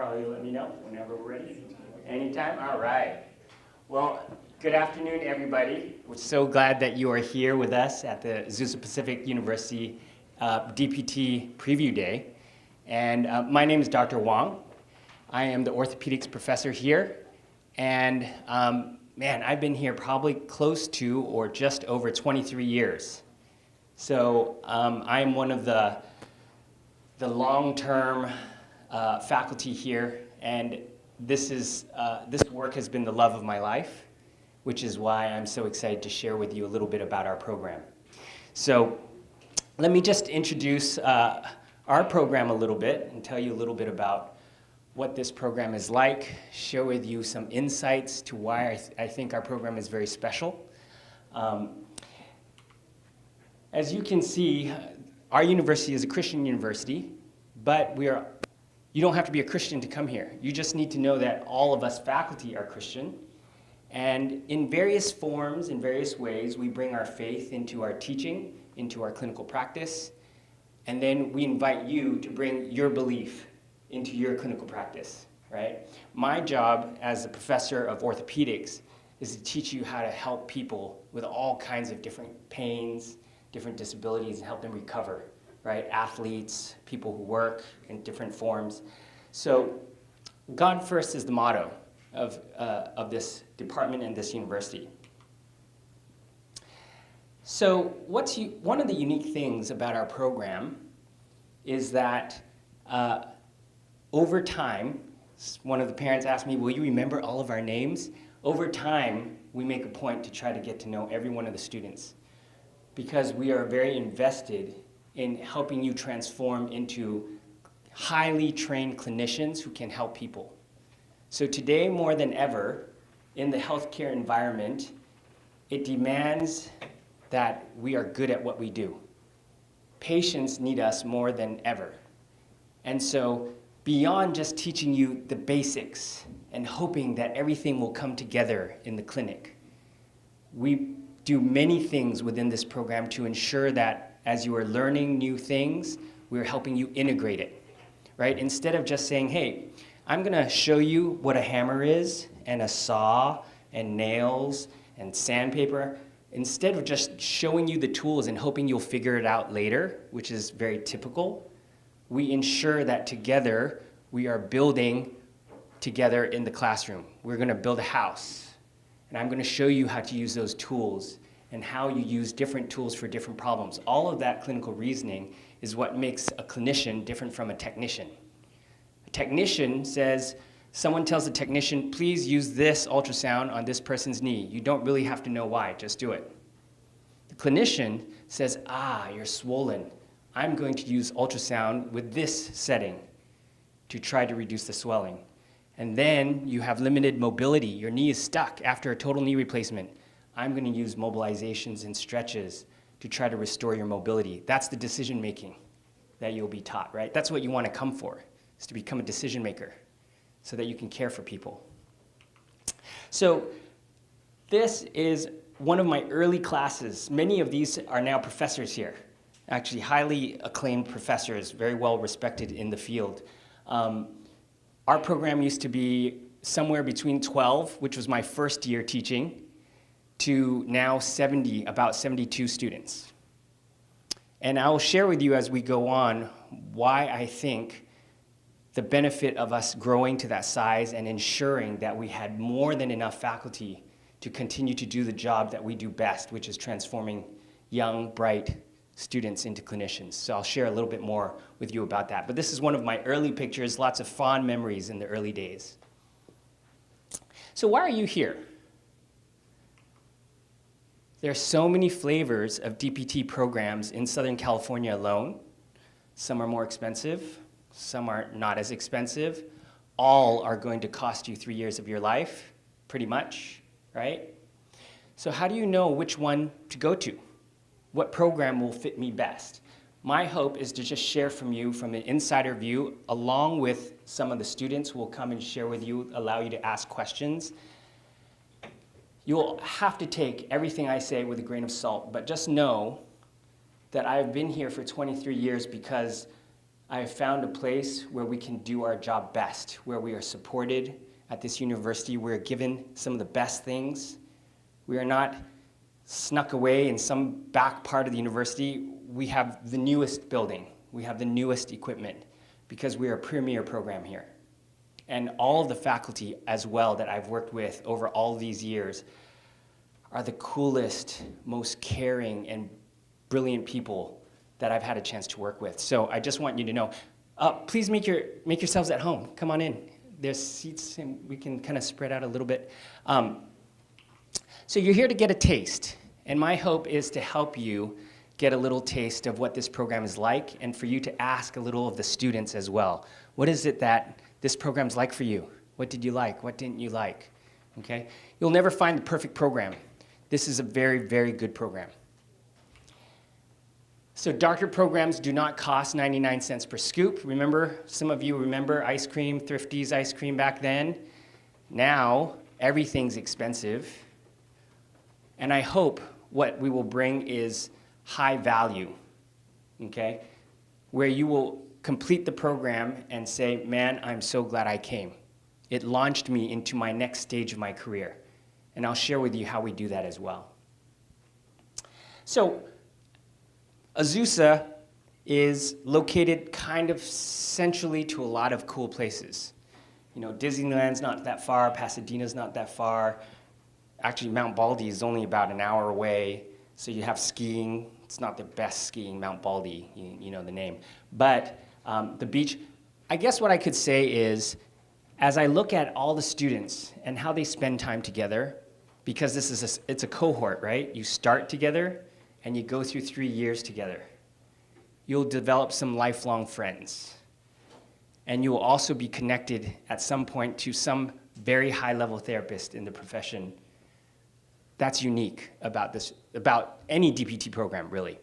probably let me know whenever we're ready. Anytime? All right. Well, good afternoon, everybody. We're so glad that you are here with us at the Azusa Pacific University DPT Preview Day. And my name is Dr. Wang. I am the orthopedics professor here. And man, I've been here probably close to or just over 23 years. So I'm one of the long-term faculty here, and this work has been the love of my life, which is why I'm so excited to share with you a little bit about our program. So let me just introduce our program a little bit and tell you a little bit about what this program is like, share with you some insights to why I think our program is very special. As you can see, our university is a Christian university, but you don't have to be a Christian to come here. You just need to know that all of us faculty are Christian. And in various forms, in various ways, we bring our faith into our teaching, into our clinical practice, and then we invite you to bring your belief into your clinical practice, right? My job as a professor of orthopedics is to teach you how to help people with all kinds of different pains, different disabilities, and help them recover, right? Athletes, people who work in different forms. So God first is the motto of this department and this university. So one of the unique things about our program is that over time, one of the parents asked me, will you remember all of our names? Over time, we make a point to try to get to know every one of the students, because we are very invested in helping you transform into highly trained clinicians who can help people. So today, more than ever, in the healthcare environment, it demands that we are good at what we do. Patients need us more than ever. And so beyond just teaching you the basics and hoping that everything will come together in the clinic, we do many things within this program to ensure that as you are learning new things, we're helping you integrate it, right? Instead of just saying, hey, I'm gonna show you what a hammer is, and a saw, and nails, and sandpaper, instead of just showing you the tools and hoping you'll figure it out later, which is very typical, we ensure that together we are building together in the classroom. We're gonna build a house. And I'm going to show you how to use those tools and how you use different tools for different problems. All of that clinical reasoning is what makes a clinician different from a technician. A technician says, someone tells the technician, please use this ultrasound on this person's knee. You don't really have to know why, just do it. The clinician says, you're swollen. I'm going to use ultrasound with this setting to try to reduce the swelling. And then you have limited mobility. Your knee is stuck after a total knee replacement. I'm going to use mobilizations and stretches to try to restore your mobility. That's the decision making that you'll be taught, right? That's what you want to come for, is to become a decision maker so that you can care for people. So this is one of my early classes. Many of these are now professors here, actually highly acclaimed professors, very well respected in the field. Our program used to be somewhere between 12, which was my first year teaching, to now about 72 students. And I will share with you as we go on why I think the benefit of us growing to that size and ensuring that we had more than enough faculty to continue to do the job that we do best, which is transforming young, bright students into clinicians. So I'll share a little bit more with you about that. But this is one of my early pictures, lots of fond memories in the early days. So why are you here? There are so many flavors of DPT programs in Southern California alone. Some are more expensive, some are not as expensive. All are going to cost you 3 years of your life, pretty much, right? So how do you know which one to go to? What program will fit me best? My hope is to just share from you from an insider view, along with some of the students who will come and share with you, allow you to ask questions. You'll have to take everything I say with a grain of salt, but just know that I've been here for 23 years because I have found a place where we can do our job best, where we are supported at this university. We're given some of the best things. We are not snuck away in some back part of the university. We have the newest building. We have the newest equipment because we are a premier program here. And all of the faculty as well that I've worked with over all these years are the coolest, most caring, and brilliant people that I've had a chance to work with. So I just want you to know, please make yourselves at home. Come on in. There's seats, and we can kind of spread out a little bit. So you're here to get a taste, and my hope is to help you get a little taste of what this program is like, and for you to ask a little of the students as well. What is it that this program's like for you? What did you like? What didn't you like? Okay? You'll never find the perfect program. This is a very, very good program. So doctorate programs do not cost 99 cents per scoop. Remember, some of you remember ice cream, Thrifty's ice cream back then. Now, everything's expensive. And I hope what we will bring is high value, okay? Where you will complete the program and say, man, I'm so glad I came. It launched me into my next stage of my career. And I'll share with you how we do that as well. So, Azusa is located kind of centrally to a lot of cool places. You know, Disneyland's not that far, Pasadena's not that far. Actually, Mount Baldy is only about an hour away. So you have skiing. It's not the best skiing, Mount Baldy, you know the name. But the beach, I guess what I could say is, as I look at all the students and how they spend time together, because it's a cohort, right? You start together, and you go through 3 years together. You'll develop some lifelong friends. And you will also be connected at some point to some very high-level therapist in the profession. That's unique about any DPT program, really.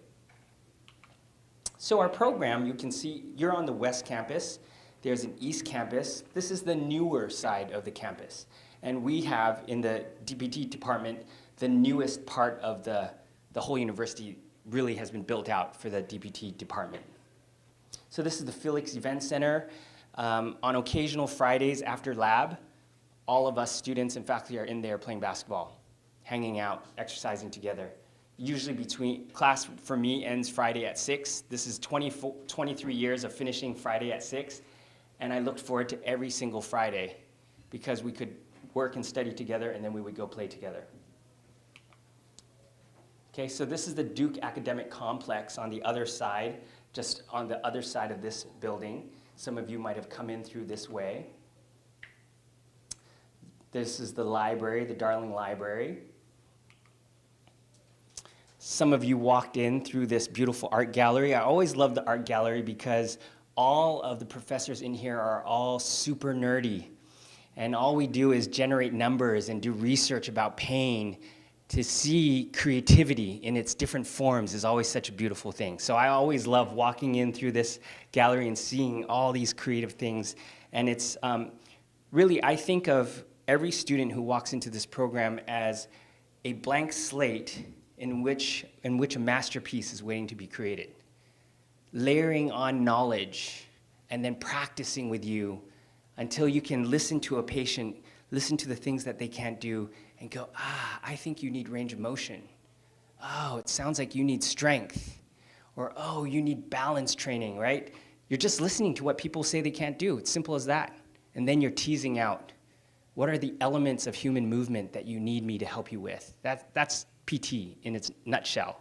So our program, you can see, you're on the west campus. There's an east campus. This is the newer side of the campus. And we have, in the DPT department, the newest part of the whole university really has been built out for the DPT department. So this is the Felix Event Center. On occasional Fridays after lab, all of us students and faculty are in there playing basketball, hanging out, exercising together. Usually between class for me ends Friday at 6. This is 23 years of finishing Friday at 6. And I looked forward to every single Friday because we could work and study together, and then we would go play together. Okay, so this is the Duke Academic Complex on the other side, just on the other side of this building. Some of you might have come in through this way. This is the library, the Darling Library. Some of you walked in through this beautiful art gallery. I always love the art gallery because all of the professors in here are all super nerdy. And all we do is generate numbers and do research about pain. To see creativity in its different forms is always such a beautiful thing. So I always love walking in through this gallery and seeing all these creative things. And it's really, I think of every student who walks into this program as a blank slate in which a masterpiece is waiting to be created. Layering on knowledge and then practicing with you until you can listen to a patient, listen to the things that they can't do, and go, I think you need range of motion. Oh, it sounds like you need strength. Or, oh, you need balance training, right? You're just listening to what people say they can't do. It's simple as that. And then you're teasing out, what are the elements of human movement that you need me to help you with? That's PT in its nutshell.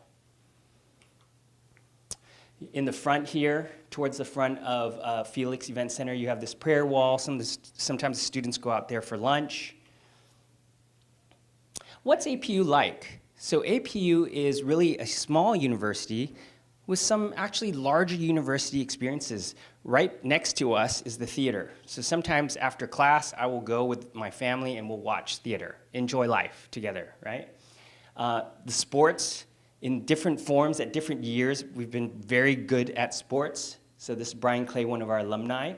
In the front here, towards the front of Felix Event Center, you have this prayer wall. Sometimes the students go out there for lunch. What's APU like? So APU is really a small university with some actually larger university experiences. Right next to us is the theater. So sometimes after class, I will go with my family and we'll watch theater, enjoy life together, right? The sports in different forms at different years, we've been very good at sports. So this is Brian Clay, one of our alumni,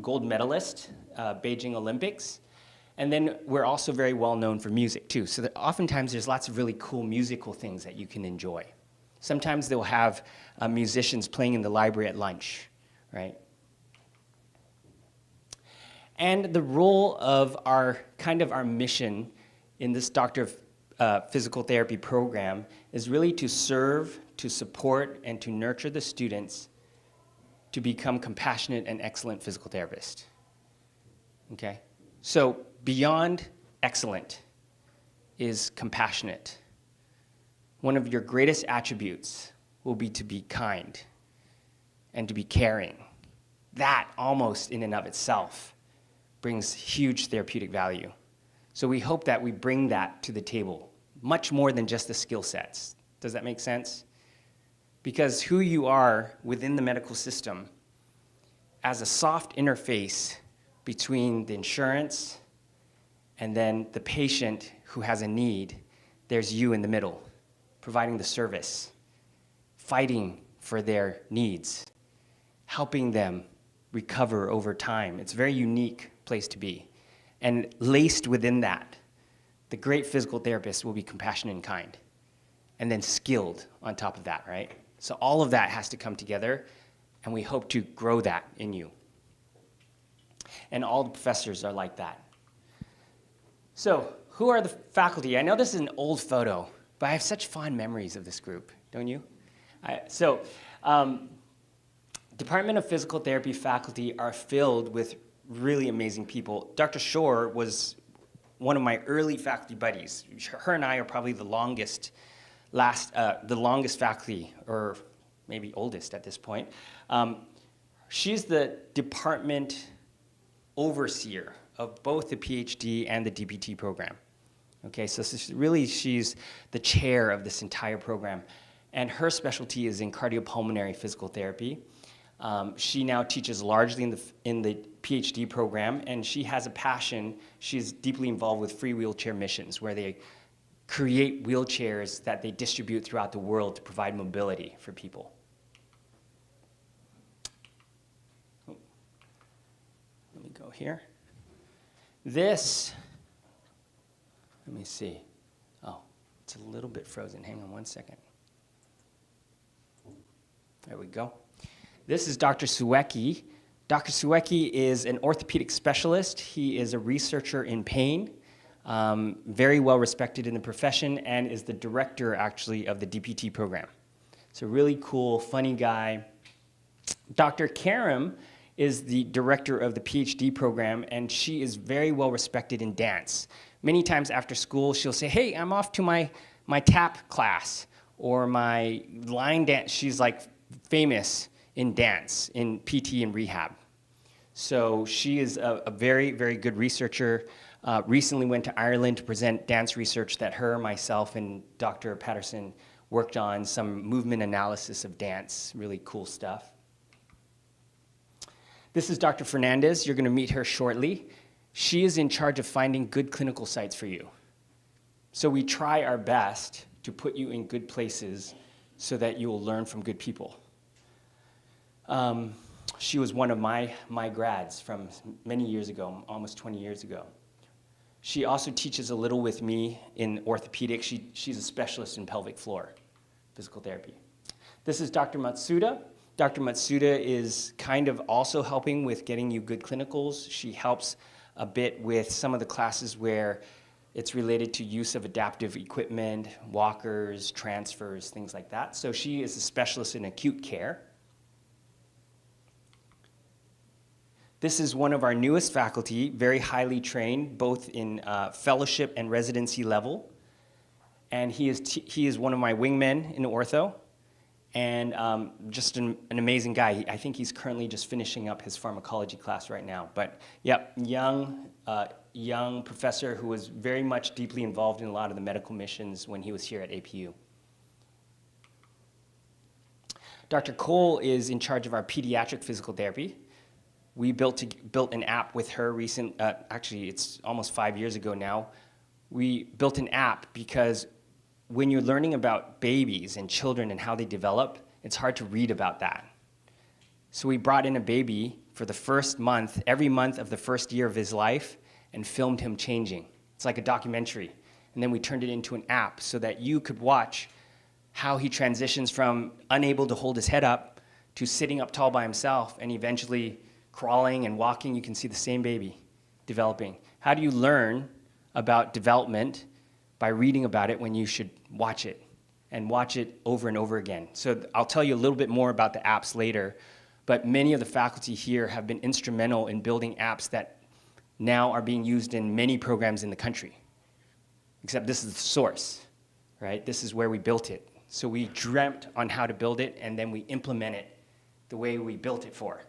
gold medalist, Beijing Olympics. And then we're also very well known for music too. So that oftentimes there's lots of really cool musical things that you can enjoy. Sometimes they'll have musicians playing in the library at lunch, right? And the role of our mission in this Doctor of Physical Therapy program is really to serve, to support, and to nurture the students to become compassionate and excellent physical therapists. Okay? So beyond excellent is compassionate. One of your greatest attributes will be to be kind and to be caring. That almost in and of itself brings huge therapeutic value. So we hope that we bring that to the table, much more than just the skill sets. Does that make sense? Because who you are within the medical system as a soft interface between the insurance and then the patient who has a need, there's you in the middle, providing the service, fighting for their needs, helping them recover over time. It's a very unique place to be. And laced within that, the great physical therapist will be compassionate and kind, and then skilled on top of that, right? So all of that has to come together, and we hope to grow that in you. And all the professors are like that. So who are the faculty? I know this is an old photo, but I have such fond memories of this group, don't you? Department of Physical Therapy faculty are filled with really amazing people. Dr. Shore was one of my early faculty buddies. Her and I are probably the longest faculty, or maybe oldest at this point. She's the department overseer of both the PhD and the DPT program. Okay, so she's the chair of this entire program. And her specialty is in cardiopulmonary physical therapy. She now teaches largely in the PhD program, and she has a passion. She's deeply involved with free wheelchair missions, where they create wheelchairs that they distribute throughout the world to provide mobility for people. Oh. Let me go here. This, let me see. Oh, it's a little bit frozen. Hang on one second. There we go. This is Dr. Suecki. Dr. Suecki is an orthopedic specialist. He is a researcher in pain, very well respected in the profession, and is the director, actually, of the DPT program. So really cool, funny guy. Dr. Karam is the director of the PhD program, and she is very well respected in dance. Many times after school, she'll say, hey, I'm off to my tap class or my line dance. She's like famous in dance, in PT and rehab. So she is a very, very good researcher. Recently went to Ireland to present dance research that her, myself, and Dr. Patterson worked on, some movement analysis of dance, really cool stuff. This is Dr. Fernandez. You're going to meet her shortly. She is in charge of finding good clinical sites for you. So we try our best to put you in good places so that you will learn from good people. She was one of my grads from many years ago, almost 20 years ago. She also teaches a little with me in orthopedics. She's a specialist in pelvic floor physical therapy. This is Dr. Matsuda. Dr. Matsuda is kind of also helping with getting you good clinicals. She helps a bit with some of the classes where it's related to use of adaptive equipment, walkers, transfers, things like that. So she is a specialist in acute care. This is one of our newest faculty, very highly trained, both in fellowship and residency level. And he is one of my wingmen in ortho, and just an amazing guy. I think he's currently just finishing up his pharmacology class right now. But yep, young professor who was very much deeply involved in a lot of the medical missions when he was here at APU. Dr. Cole is in charge of our pediatric physical therapy. We built an app with her actually it's almost 5 years ago now. We built an app because when you're learning about babies and children and how they develop, it's hard to read about that. So we brought in a baby for the first month, every month of the first year of his life, and filmed him changing. It's like a documentary. And then we turned it into an app so that you could watch how he transitions from unable to hold his head up to sitting up tall by himself and eventually crawling and walking. You can see the same baby developing. How do you learn about development by reading about it when you should watch it and watch it over and over again? So I'll tell you a little bit more about the apps later, but many of the faculty here have been instrumental in building apps that now are being used in many programs in the country. Except this is the source, right? This is where we built it. So we dreamt on how to build it, and then we implement it the way we built it for.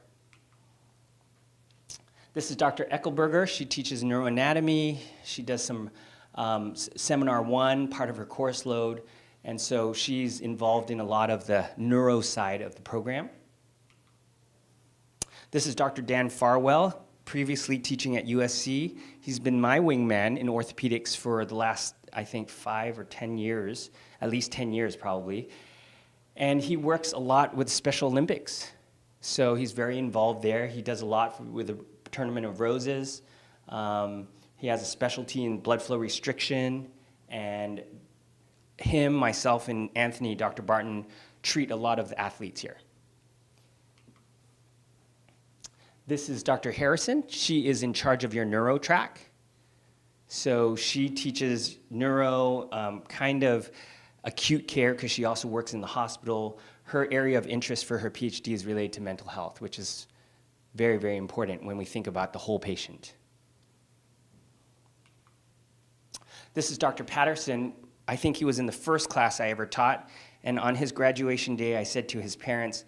This is Dr. Eckelberger. She teaches neuroanatomy. She does some Seminar 1, part of her course load, and so she's involved in a lot of the neuro side of the program. This is Dr. Dan Farwell, previously teaching at USC. He's been my wingman in orthopedics for the last, I think, 5 or 10 years, at least 10 years probably. And he works a lot with Special Olympics. So he's very involved there. He does a lot with the Tournament of Roses. He has a specialty in blood flow restriction. And him, myself, and Anthony, Dr. Barton, treat a lot of the athletes here. This is Dr. Harrison. She is in charge of your neuro track. So she teaches neuro, kind of acute care, because she also works in the hospital. Her area of interest for her PhD is related to mental health, which is very, very important when we think about the whole patient. This is Dr. Patterson. I think he was in the first class I ever taught, and on his graduation day, I said to his parents,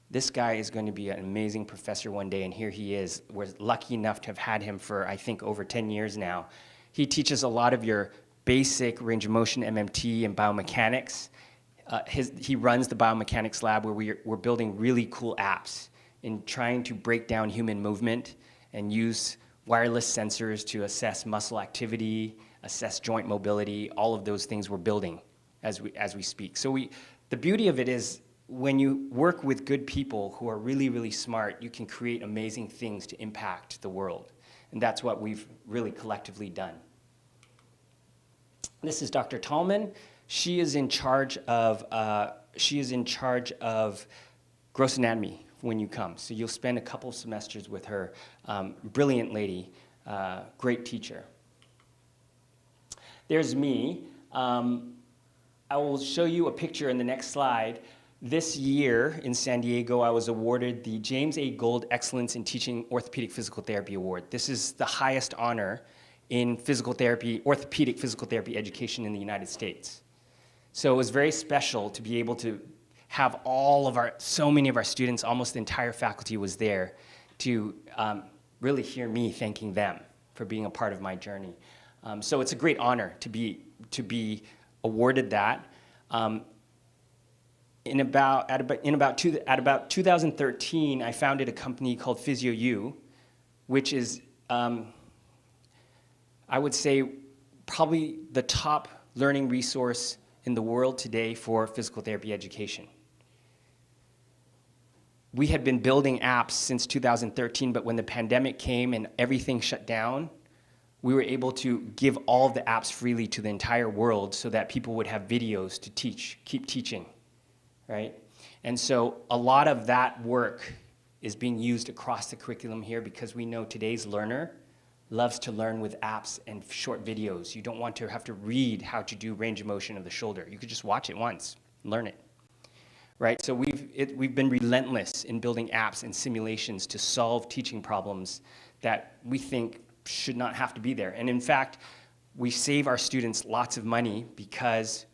this guy is going to be an amazing professor one day, and here he is. We're lucky enough to have had him for, I think, over 10 years now. He teaches a lot of your basic range of motion, MMT, and biomechanics. He runs the biomechanics lab where we're building really cool apps in trying to break down human movement and use wireless sensors to assess muscle activity, assess joint mobility, all of those things we're building as we speak. So the beauty of it is, when you work with good people who are really, really smart, you can create amazing things to impact the world. And that's what we've really collectively done. This is Dr. Tallman. She is in charge of gross anatomy when you come. So you'll spend a couple of semesters with her. Brilliant lady, great teacher. There's me. I will show you a picture in the next slide. This year in San Diego, I was awarded the James A. Gold Excellence in Teaching Orthopedic Physical Therapy Award. This is the highest honor in physical therapy, orthopedic physical therapy education in the United States. So it was very special to be able to have so many of our students, almost the entire faculty was there to really hear me thanking them for being a part of my journey. So it's a great honor to be awarded that. In about 2013, I founded a company called PhysioU, which is, I would say, probably the top learning resource in the world today for physical therapy education. We had been building apps since 2013, but when the pandemic came and everything shut down, we were able to give all of the apps freely to the entire world so that people would have videos to keep teaching. Right? And so a lot of that work is being used across the curriculum here because we know today's learner loves to learn with apps and short videos. You don't want to have to read how to do range of motion of the shoulder. You could just watch it once, learn it. Right? So we've been relentless in building apps and simulations to solve teaching problems that we think should not have to be there. And in fact, we save our students lots of money because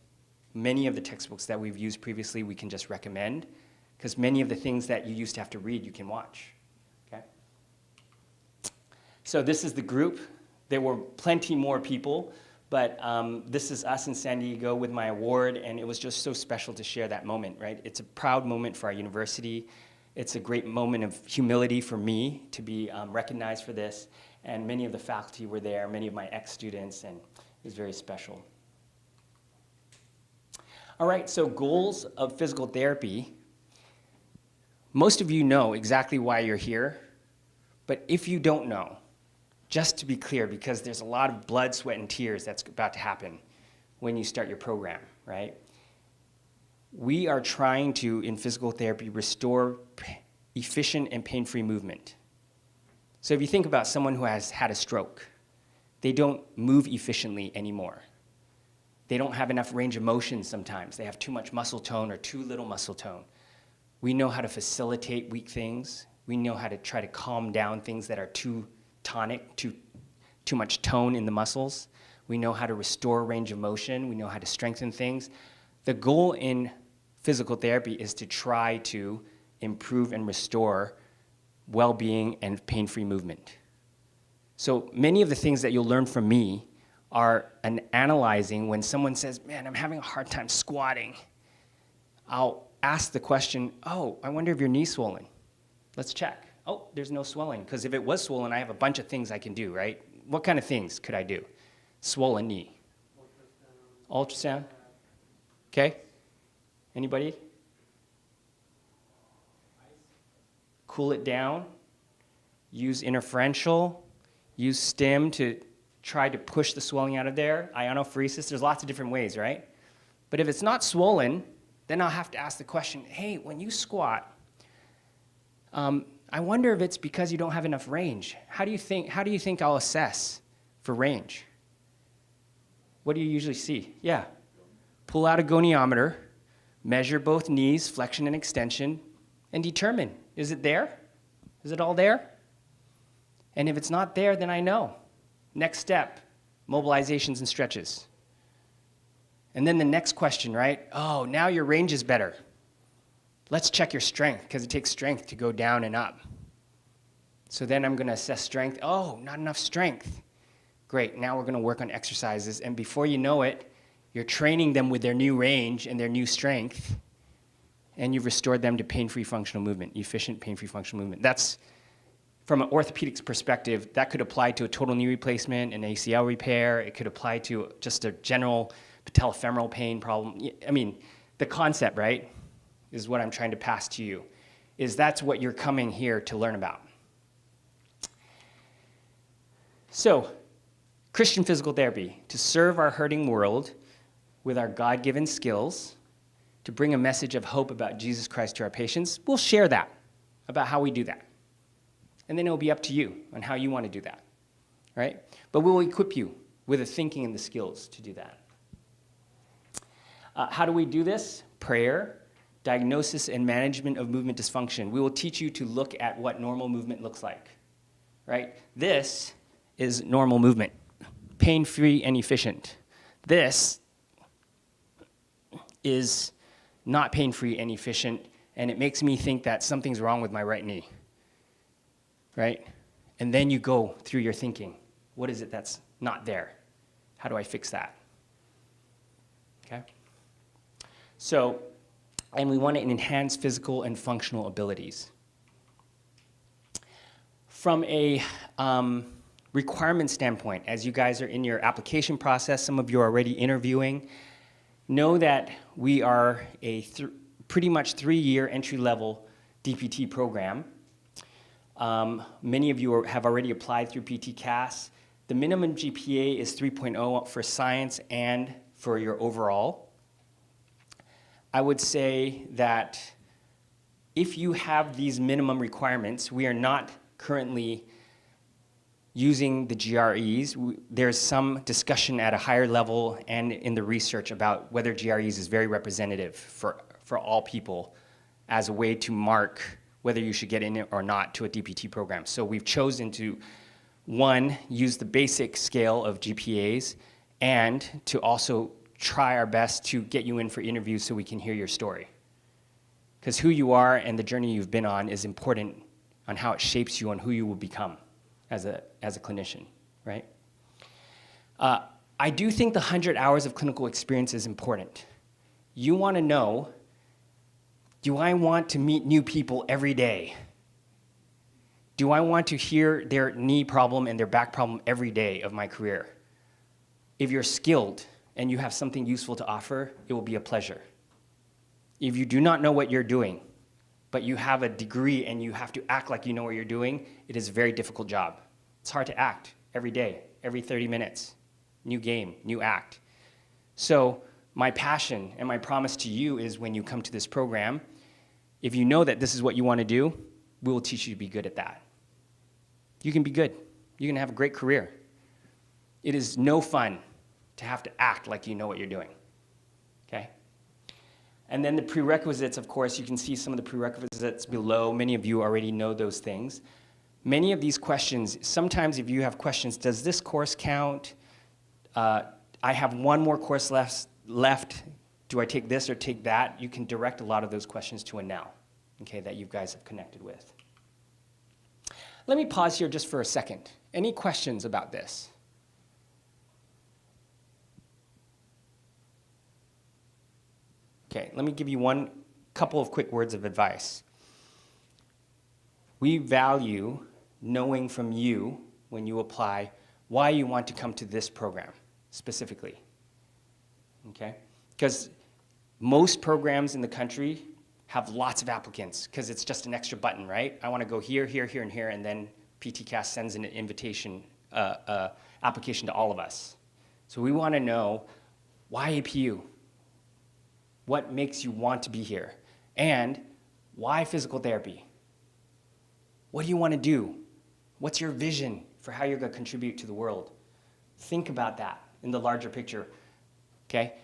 many of the textbooks that we've used previously we can just recommend, because many of the things that you used to have to read you can watch. Okay? So this is the group. There were plenty more people, but this is us in San Diego with my award, and it was just so special to share that moment, right? It's a proud moment for our university. It's a great moment of humility for me to be recognized for this, and many of the faculty were there, many of my ex-students, and it was very special. All right, so goals of physical therapy. Most of you know exactly why you're here, but if you don't know, just to be clear, because there's a lot of blood, sweat, and tears that's about to happen when you start your program, right? We are trying to, in physical therapy, restore efficient and pain-free movement. So if you think about someone who has had a stroke, they don't move efficiently anymore. They don't have enough range of motion sometimes. They have too much muscle tone or too little muscle tone. We know how to facilitate weak things. We know how to try to calm down things that are too tonic, too much tone in the muscles. We know how to restore range of motion. We know how to strengthen things. The goal in physical therapy is to try to improve and restore well-being and pain-free movement. So many of the things that you'll learn from me are analyzing when someone says, man, I'm having a hard time squatting. I'll ask the question, oh, I wonder if your knee's swollen. Let's check. Oh, there's no swelling, because if it was swollen, I have a bunch of things I can do, right? What kind of things could I do? Swollen knee. Ultrasound. Okay. Anybody? Cool it down. Use interferential. Use stim to try to push the swelling out of there. Ionophoresis. There's lots of different ways, right? But if it's not swollen, then I'll have to ask the question, hey, when you squat, I wonder if it's because you don't have enough range. How do you think I'll assess for range? What do you usually see? Yeah. Pull out a goniometer, measure both knees, flexion and extension, and determine, is it there? Is it all there? And if it's not there, then I know. Next step, mobilizations and stretches. And then the next question, right? Oh, now your range is better. Let's check your strength, because it takes strength to go down and up. So then I'm going to assess strength. Oh, not enough strength. Great, now we're going to work on exercises. And before you know it, you're training them with their new range and their new strength, and you've restored them to pain-free functional movement, efficient pain-free functional movement. That's, from an orthopedics perspective, that could apply to a total knee replacement, an ACL repair. It could apply to just a general patellofemoral pain problem. I mean, the concept, right, is what I'm trying to pass to you, is that's what you're coming here to learn about. So, Christian physical therapy, to serve our hurting world with our God-given skills, to bring a message of hope about Jesus Christ to our patients. We'll share that, about how we do that. And then it'll be up to you on how you want to do that, right? But we'll equip you with the thinking and the skills to do that. How do we do this? Prayer, diagnosis and management of movement dysfunction. We will teach you to look at what normal movement looks like, right? This is normal movement, pain-free and efficient. This is not pain-free and efficient, and it makes me think that something's wrong with my right knee, right? And then you go through your thinking. What is it that's not there? How do I fix that? Okay? So, and we want to enhance physical and functional abilities. From a requirement standpoint, as you guys are in your application process, some of you are already interviewing, know that we are a pretty much 3-year entry-level DPT program. Many of you have already applied through PT-CAS. The minimum GPA is 3.0 for science and for your overall. I would say that if you have these minimum requirements, we are not currently using the GREs. There's some discussion at a higher level and in the research about whether GREs is very representative for all people as a way to mark whether you should get in it or not to a DPT program. So we've chosen to, one, use the basic scale of GPAs, and to also try our best to get you in for interviews so we can hear your story. Because who you are and the journey you've been on is important on how it shapes you on who you will become as a clinician, right? I do think the 100 hours of clinical experience is important. You want to know, do I want to meet new people every day? Do I want to hear their knee problem and their back problem every day of my career? If you're skilled and you have something useful to offer, it will be a pleasure. If you do not know what you're doing, but you have a degree and you have to act like you know what you're doing, it is a very difficult job. It's hard to act every day, every 30 minutes. New game, new act. So my passion and my promise to you is when you come to this program, if you know that this is what you want to do, we will teach you to be good at that. You can be good. You can have a great career. It is no fun to have to act like you know what you're doing, okay? And then the prerequisites, of course, you can see some of the prerequisites below. Many of you already know those things. Many of these questions, sometimes if you have questions, does this course count? I have one more course left. Do I take this or take that? You can direct a lot of those questions to a now, okay, that you guys have connected with. Let me pause here just for a second. Any questions about this? Okay, let me give you one couple of quick words of advice. We value knowing from you when you apply why you want to come to this program specifically, okay? Because most programs in the country have lots of applicants because it's just an extra button, right? I want to go here, here, here, and here, and then PTCast sends an invitation, application to all of us. So we want to know why APU? What makes you want to be here? And why physical therapy? What do you want to do? What's your vision for how you're going to contribute to the world? Think about that in the larger picture, okay?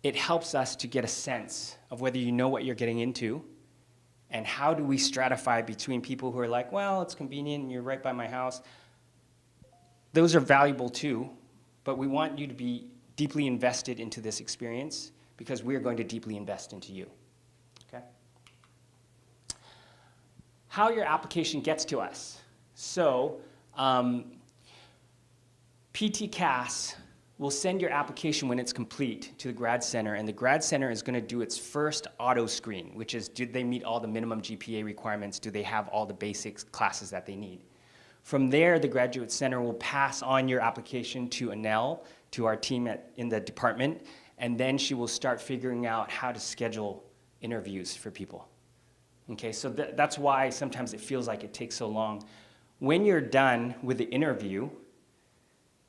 It helps us to get a sense of whether you know what you're getting into and how do we stratify between people who are like, well, it's convenient and you're right by my house. Those are valuable too, but we want you to be deeply invested into this experience because we're going to deeply invest into you, okay? How your application gets to us. So, PTCast will send your application when it's complete to the Grad Center, and the Grad Center is going to do its first auto screen, which is, did they meet all the minimum GPA requirements? Do they have all the basics classes that they need? From there, the Graduate Center will pass on your application to Anel, to our team in the department, and then she will start figuring out how to schedule interviews for people. Okay, so that's why sometimes it feels like it takes so long. When you're done with the interview,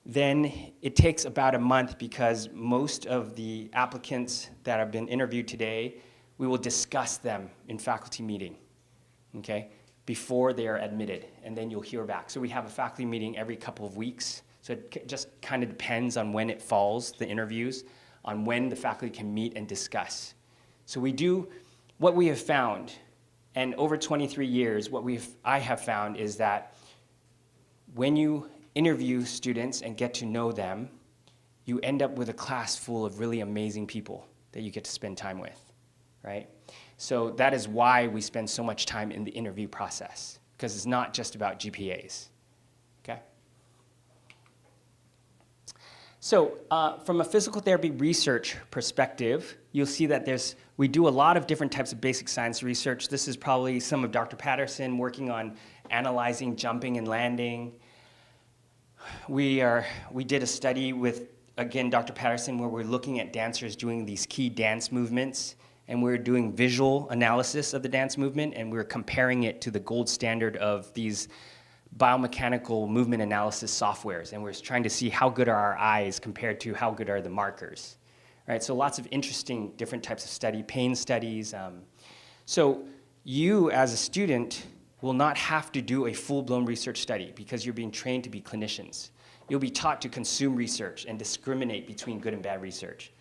then it takes about a month because most of the applicants that have been interviewed today, we will discuss them in faculty meeting, okay, before they are admitted, and then you'll hear back. So we have a faculty meeting every couple of weeks, so it just kind of depends on when it falls, the interviews, on when the faculty can meet and discuss. So we do, what we have found, and over 23 years, I have found is that when you interview students and get to know them, you end up with a class full of really amazing people that you get to spend time with, right? So that is why we spend so much time in the interview process, because it's not just about GPAs, okay? So from a physical therapy research perspective, you'll see that we do a lot of different types of basic science research. This is probably some of Dr. Patterson working on analyzing jumping and landing. We did a study with, again, Dr. Patterson, where we're looking at dancers doing these key dance movements, and we're doing visual analysis of the dance movement, and we're comparing it to the gold standard of these biomechanical movement analysis softwares, and we're trying to see how good are our eyes compared to how good are the markers, right? So lots of interesting different types of study, pain studies. So you, as a student, will not have to do a full-blown research study because you're being trained to be clinicians. You'll be taught to consume research and discriminate between good and bad research.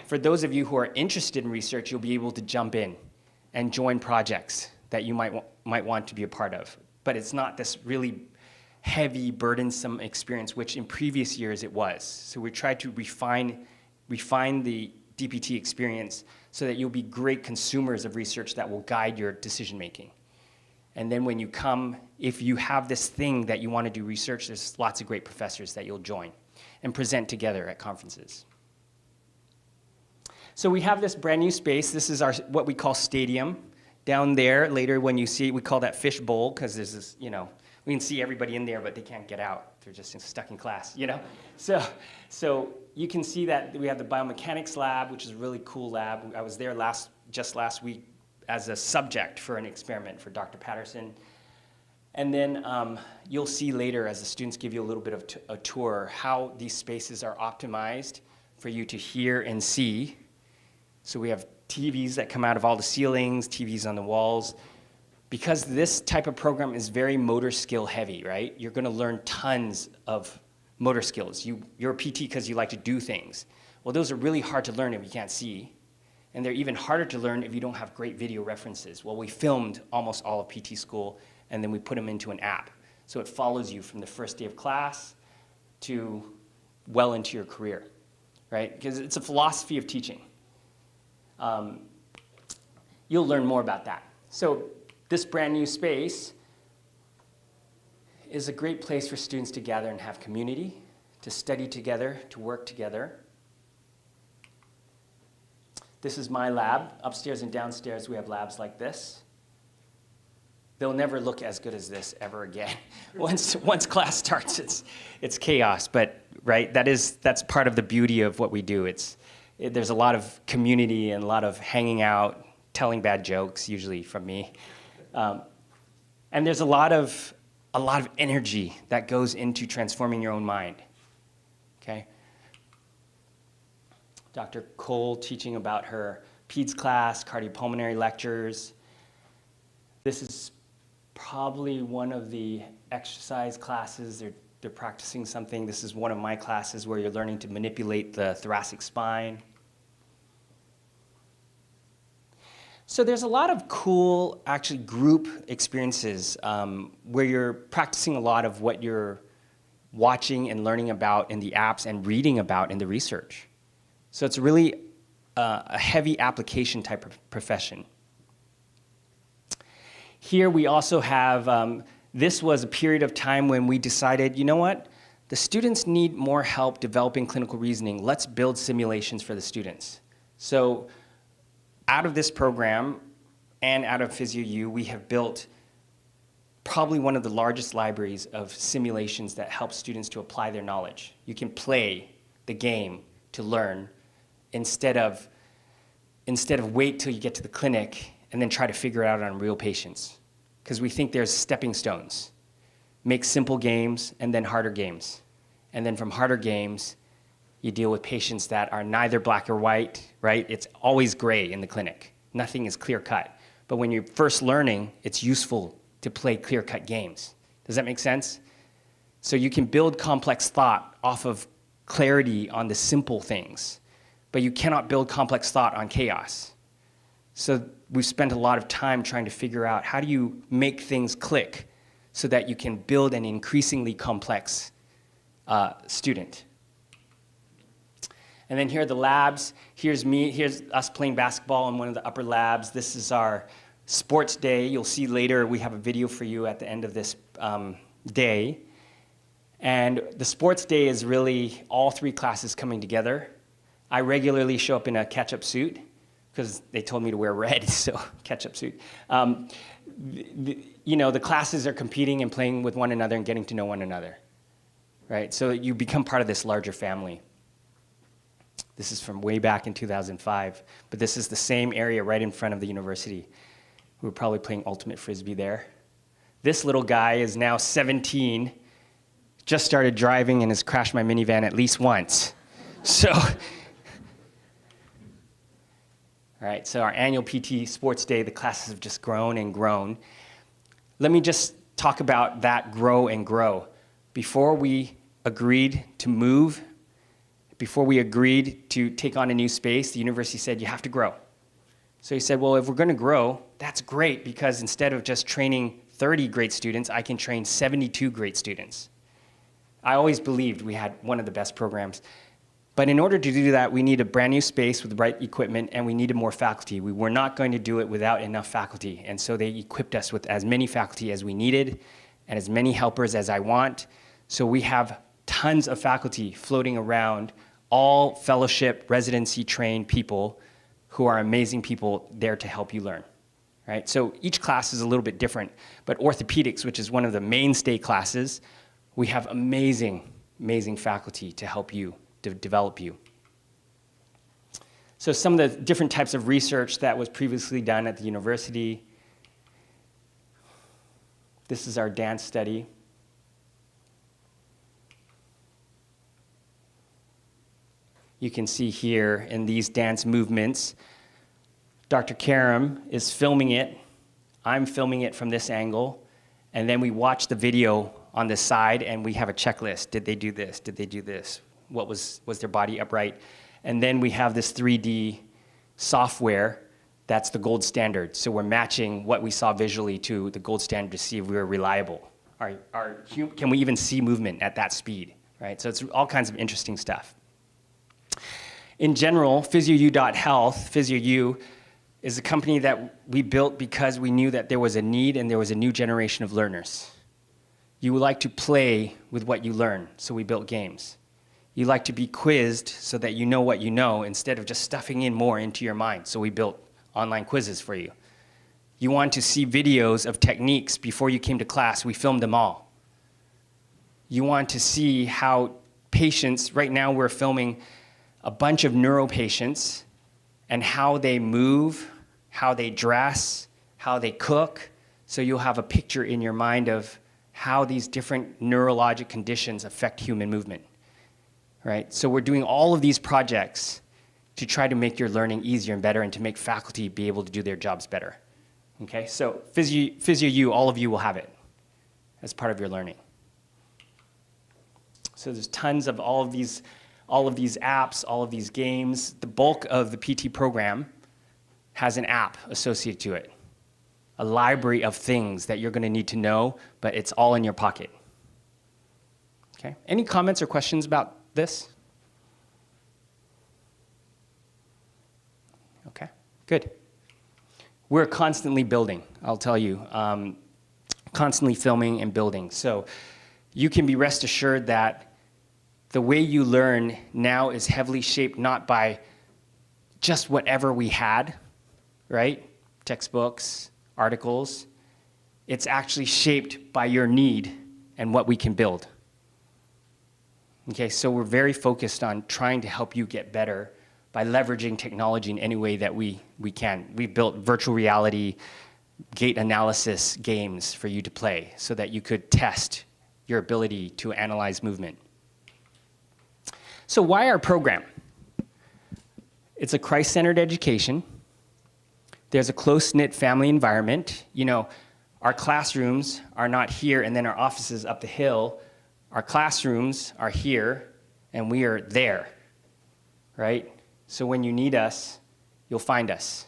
For those of you who are interested in research, you'll be able to jump in and join projects that you might want to be a part of. But it's not this really heavy, burdensome experience, which in previous years it was. So we tried to refine the DPT experience so that you'll be great consumers of research that will guide your decision-making. And then when you come, if you have this thing that you want to do research, there's lots of great professors that you'll join and present together at conferences. So we have this brand new space. This is what we call stadium. Down there, later when you see, we call that fish bowl because there's this, we can see everybody in there, but they can't get out. They're just stuck in class, So you can see that we have the biomechanics lab, which is a really cool lab. I was there just last week as a subject for an experiment for Dr. Patterson. And then you'll see later as the students give you a little bit of a tour how these spaces are optimized for you to hear and see. So we have TVs that come out of all the ceilings, TVs on the walls. Because this type of program is very motor skill heavy, right? You're gonna learn tons of motor skills. You're a PT because you like to do things. Well, those are really hard to learn if you can't see. And they're even harder to learn if you don't have great video references. Well, we filmed almost all of PT school, and then we put them into an app. So it follows you from the first day of class to well into your career, right? Because it's a philosophy of teaching. You'll learn more about that. So this brand new space is a great place for students to gather and have community, to study together, to work together. This is my lab. Upstairs and downstairs, we have labs like this. They'll never look as good as this ever again. Once class starts, it's chaos, but right, that's part of the beauty of what we do. There's a lot of community and a lot of hanging out, telling bad jokes, usually from me. And there's a lot of energy that goes into transforming your own mind, okay? Dr. Cole teaching about her PEDS class, cardiopulmonary lectures. This is probably one of the exercise classes. They're practicing something. This is one of my classes where you're learning to manipulate the thoracic spine. So there's a lot of cool, actually, group experiences where you're practicing a lot of what you're watching and learning about in the apps and reading about in the research. So it's really a heavy application type of profession. Here we also have, this was a period of time when we decided, you know what? The students need more help developing clinical reasoning. Let's build simulations for the students. So out of this program and out of PhysioU, we have built probably one of the largest libraries of simulations that help students to apply their knowledge. You can play the game to learn instead of wait till you get to the clinic and then try to figure it out on real patients. Because we think there's stepping stones. Make simple games and then harder games. And then from harder games, you deal with patients that are neither black or white, right? It's always gray in the clinic. Nothing is clear cut. But when you're first learning, it's useful to play clear cut games. Does that make sense? So you can build complex thought off of clarity on the simple things, but you cannot build complex thought on chaos. So we've spent a lot of time trying to figure out how do you make things click so that you can build an increasingly complex student. And then here are the labs. Here's us playing basketball in one of the upper labs. This is our sports day. You'll see later we have a video for you at the end of this day. And the sports day is really all three classes coming together. I regularly show up in a catch-up suit because they told me to wear red, so catch-up suit. You know, the classes are competing and playing with one another and getting to know one another, right? So you become part of this larger family. This is from way back in 2005, but this is the same area right in front of the university. We were probably playing ultimate frisbee there. This little guy is now 17, just started driving and has crashed my minivan at least once. So, all right, so our annual PT Sports Day, the classes have just grown and grown. Let me just talk about that grow and grow. Before we agreed to move, before we agreed to take on a new space, the university said, you have to grow. So he said, well, if we're gonna grow, that's great because instead of just training 30 great students, I can train 72 great students. I always believed we had one of the best programs. But in order to do that, we need a brand new space with the right equipment and we needed more faculty. We were not going to do it without enough faculty. And so they equipped us with as many faculty as we needed and as many helpers as I want. So we have tons of faculty floating around, all fellowship, residency trained people who are amazing people there to help you learn, right? So each class is a little bit different, but orthopedics, which is one of the mainstay classes, we have amazing, amazing faculty to help you, to develop you. So some of the different types of research that was previously done at the university. This is our dance study. You can see here in these dance movements, Dr. Karam is filming it. I'm filming it from this angle. And then we watch the video on the side and we have a checklist. Did they do this? Did they do this? Was their body upright? And then we have this 3D software that's the gold standard. So we're matching what we saw visually to the gold standard to see if we were reliable. Can we even see movement at that speed, right? So it's all kinds of interesting stuff. In general, PhysioU.health, PhysioU, is a company that we built because we knew that there was a need and there was a new generation of learners. You like to play with what you learn, so we built games. You like to be quizzed so that you know what you know instead of just stuffing in more into your mind, so we built online quizzes for you. You want to see videos of techniques before you came to class, we filmed them all. You want to see how patients, right now we're filming a bunch of neuro patients and how they move, how they dress, how they cook, so you'll have a picture in your mind of how these different neurologic conditions affect human movement, right? So we're doing all of these projects to try to make your learning easier and better and to make faculty be able to do their jobs better, okay? So PhysioU, all of you will have it as part of your learning. So there's tons of all of these apps, all of these games. The bulk of the PT program has an app associated to it, a library of things that you're going to need to know, but it's all in your pocket. Okay? Any comments or questions about this? Okay, good. We're constantly building, I'll tell you, constantly filming and building. So you can be rest assured that the way you learn now is heavily shaped not by just whatever we had, right? Textbooks, articles. It's actually shaped by your need and what we can build. Okay, so we're very focused on trying to help you get better by leveraging technology in any way that we can. We've built virtual reality gait analysis games for you to play so that you could test your ability to analyze movement. So why our program? It's a Christ-centered education. There's a close-knit family environment. You know, our classrooms are not here and then our offices up the hill. Our classrooms are here and we are there, right? So when you need us, you'll find us.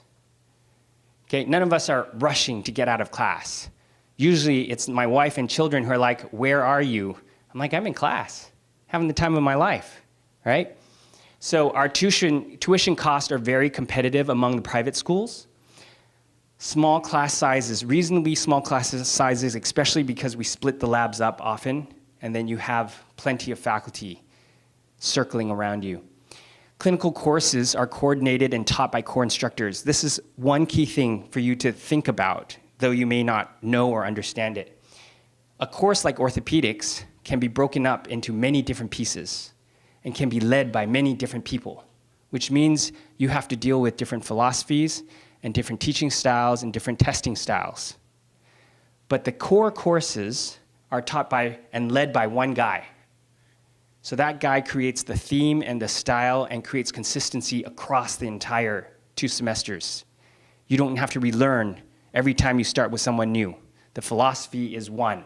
Okay, none of us are rushing to get out of class. Usually it's my wife and children who are like, where are you? I'm like, I'm in class, having the time of my life, right? So our tuition costs are very competitive among the private schools. Small class sizes, reasonably small class sizes, especially because we split the labs up often, and then you have plenty of faculty circling around you. Clinical courses are coordinated and taught by core instructors. This is one key thing for you to think about, though you may not know or understand it. A course like orthopedics can be broken up into many different pieces and can be led by many different people, which means you have to deal with different philosophies and different teaching styles and different testing styles. But the core courses are taught by and led by one guy. So that guy creates the theme and the style and creates consistency across the entire 2 semesters. You don't have to relearn every time you start with someone new. The philosophy is one,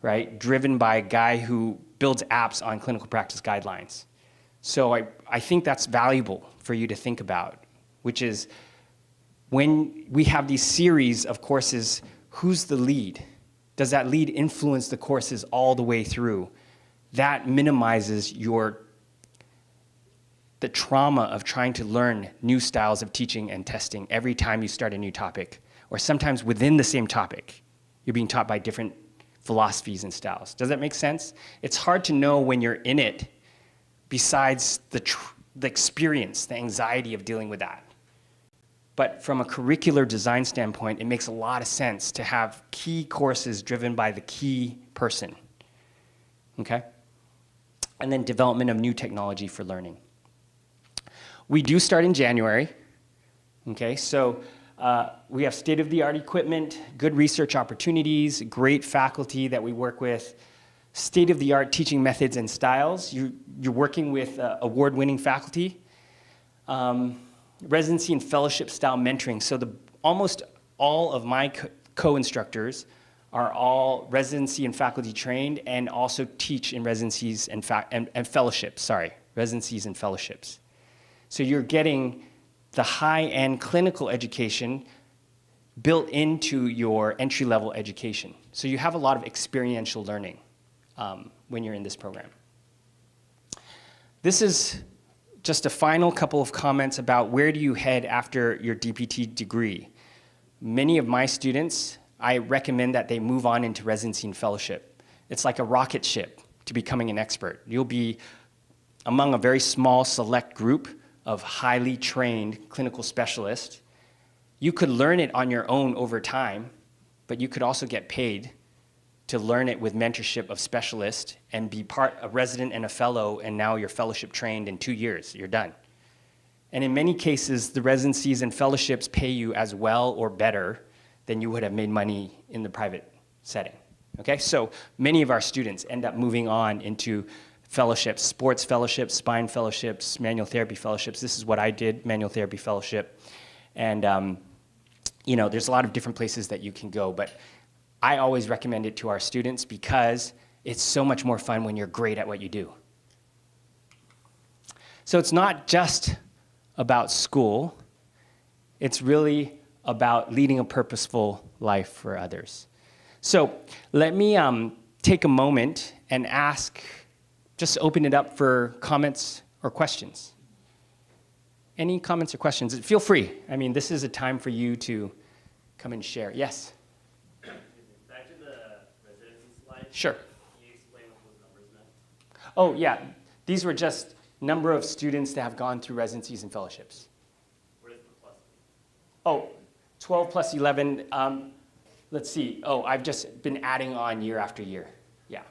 right? Driven by a guy who builds apps on clinical practice guidelines. So I think that's valuable for you to think about, which is when we have these series of courses, who's the lead? Does that lead influence the courses all the way through? That minimizes the trauma of trying to learn new styles of teaching and testing every time you start a new topic, or sometimes within the same topic, you're being taught by different philosophies and styles. Does that make sense? It's hard to know when you're in it, besides the experience, the anxiety of dealing with that. But from a curricular design standpoint, it makes a lot of sense to have key courses driven by the key person, okay? And then development of new technology for learning. We do start in January, okay? So we have state-of-the-art equipment, good research opportunities, great faculty that we work with. state-of-the-art teaching methods and styles. You're working with award-winning faculty. Residency and fellowship style mentoring. So almost all of my co-instructors are all residency and faculty trained and also teach in residencies and fellowships, residencies and fellowships. So you're getting the high-end clinical education built into your entry-level education. So you have a lot of experiential learning when you're in this program. This is just a final couple of comments about where do you head after your DPT degree. Many of my students, I recommend that they move on into residency and fellowship. It's like a rocket ship to becoming an expert. You'll be among a very small select group of highly trained clinical specialists. You could learn it on your own over time, but you could also get paid to learn it with mentorship of specialists and be a resident and a fellow, and now you're fellowship trained in 2 years, you're done. And in many cases, the residencies and fellowships pay you as well or better than you would have made money in the private setting, okay? So many of our students end up moving on into fellowships, sports fellowships, spine fellowships, manual therapy fellowships. This is what I did, manual therapy fellowship. And you know, there's a lot of different places that you can go, but I always recommend it to our students because it's so much more fun when you're great at what you do. So it's not just about school, it's really about leading a purposeful life for others. So let me take a moment and just open it up for comments or questions. Any comments or questions? Feel free. I mean, this is a time for you to come and share. Yes? Back to the residency slide. Sure. Can you explain what those numbers meant? Oh, yeah. These were just number of students that have gone through residencies and fellowships. Where does the plus be? Oh, 12 plus 11. Let's see. Oh, I've just been adding on year after year. Yeah.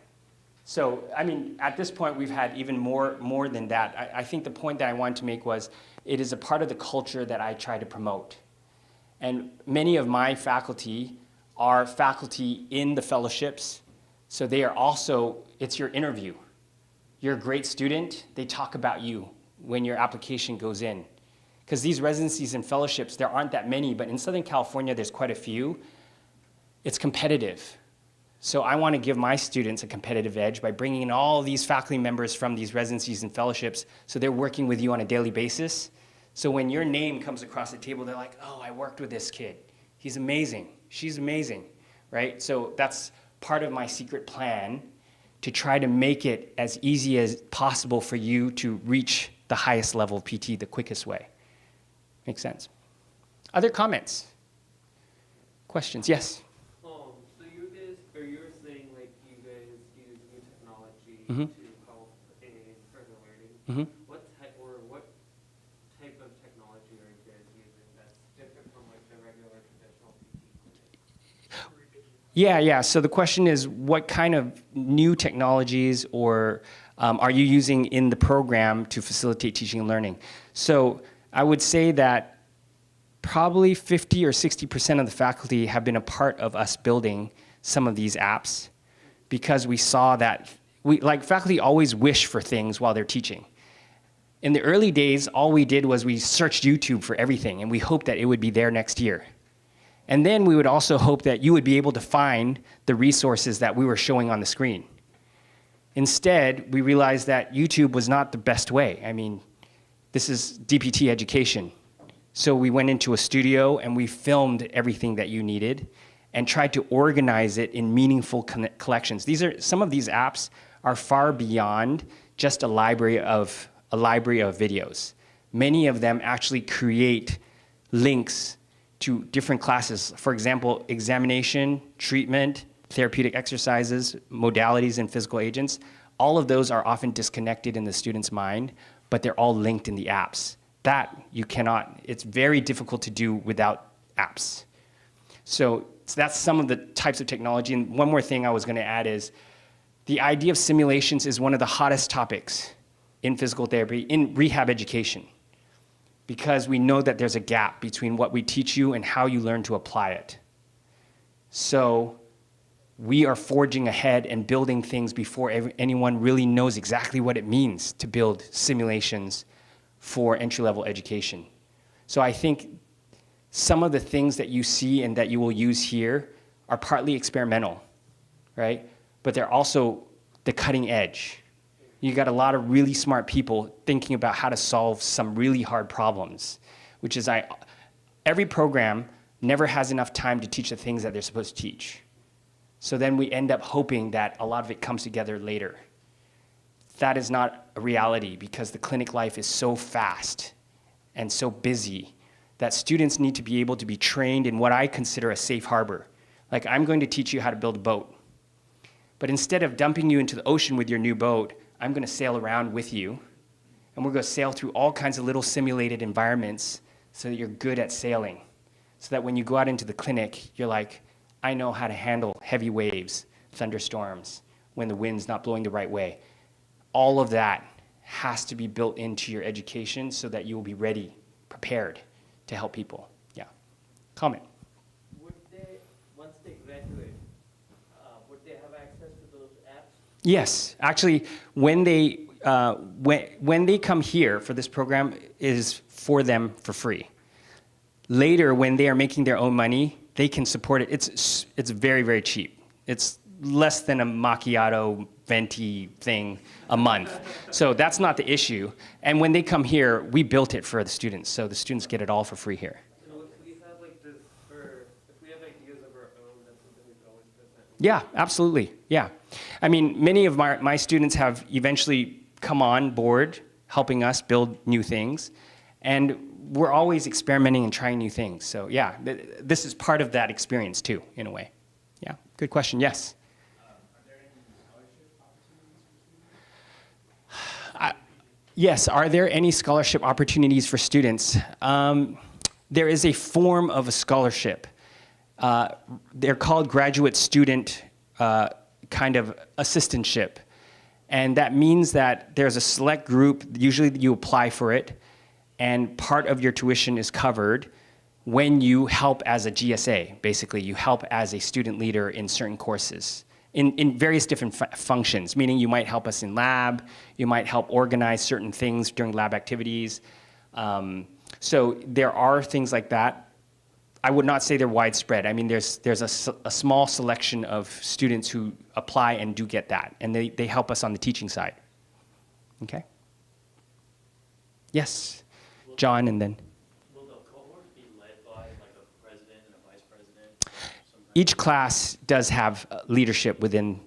So, I mean, at this point, we've had even more than that. I think the point that I wanted to make was it is a part of the culture that I try to promote. And many of my faculty are faculty in the fellowships, so they are also, it's your interview. You're a great student, they talk about you when your application goes in. Because these residencies and fellowships, there aren't that many, but in Southern California, there's quite a few. It's competitive. So I want to give my students a competitive edge by bringing in all these faculty members from these residencies and fellowships, so they're working with you on a daily basis. So when your name comes across the table, they're like, oh, I worked with this kid. He's amazing. She's amazing, right? So that's part of my secret plan to try to make it as easy as possible for you to reach the highest level of PT the quickest way. Makes sense. Other comments? Questions? Yes? So you guys, or you were saying like you guys use new technology Mm-hmm. to help in further learning. Mm-hmm. What type of technology are you guys using that's different from like the regular traditional PT clinic? Yeah. So the question is, what kind of new technologies or are you using in the program to facilitate teaching and learning? So I would say that probably 50 or 60% of the faculty have been a part of us building some of these apps because we saw that faculty always wish for things while they're teaching. In the early days, all we did was we searched YouTube for everything and we hoped that it would be there next year. And then we would also hope that you would be able to find the resources that we were showing on the screen. Instead, we realized that YouTube was not the best way. I mean, this is DPT education. So we went into a studio and we filmed everything that you needed and tried to organize it in meaningful collections. Some of these apps are far beyond just a library of videos. Many of them actually create links to different classes. For example, examination, treatment, therapeutic exercises, modalities, and physical agents. All of those are often disconnected in the student's mind, but they're all linked in the apps. That you cannot, it's very difficult to do without apps. So that's some of the types of technology. And one more thing I was going to add is the idea of simulations is one of the hottest topics in physical therapy, in rehab education, because we know that there's a gap between what we teach you and how you learn to apply it. So we are forging ahead and building things before anyone really knows exactly what it means to build simulations for entry-level education. So I think some of the things that you see and that you will use here are partly experimental, right? But they're also the cutting edge. You got a lot of really smart people thinking about how to solve some really hard problems, which is every program never has enough time to teach the things that they're supposed to teach. So then we end up hoping that a lot of it comes together later. That is not a reality because the clinic life is so fast and so busy that students need to be able to be trained in what I consider a safe harbor. Like, I'm going to teach you how to build a boat. But instead of dumping you into the ocean with your new boat, I'm going to sail around with you, and we're going to sail through all kinds of little simulated environments so that you're good at sailing. So that when you go out into the clinic, you're like, I know how to handle heavy waves, thunderstorms, when the wind's not blowing the right way. All of that has to be built into your education so that you will be ready, prepared to help people. Yeah. Comment. Would they, once they graduate, would they have access to those apps? Yes, actually, when they come here for this program, it is for them for free. Later, when they are making their own money, they can support it. It's very, very cheap. It's less than a macchiato venti thing a month. So that's not the issue. And when they come here, we built it for the students, so the students get it all for free here. So if we have like this if we have ideas of our own, that's something we could always present. Yeah, absolutely, yeah. I mean, many of my students have eventually come on board helping us build new things. And we're always experimenting and trying new things. So yeah, this is part of that experience too, in a way. Yeah, good question, yes. Are there any scholarship opportunities for students? Yes, are there any scholarship opportunities for students? There is a form of a scholarship. They're called graduate student kind of assistantship. And that means that there's a select group, usually you apply for it, and part of your tuition is covered when you help as a GSA. Basically, you help as a student leader in certain courses, in various different functions, meaning you might help us in lab, you might help organize certain things during lab activities. So there are things like that. I would not say they're widespread. I mean, there's a small selection of students who apply and do get that, and they help us on the teaching side. Okay? Yes? John, and then. Will the cohort be led by like a president and a vice president? Each class does have leadership within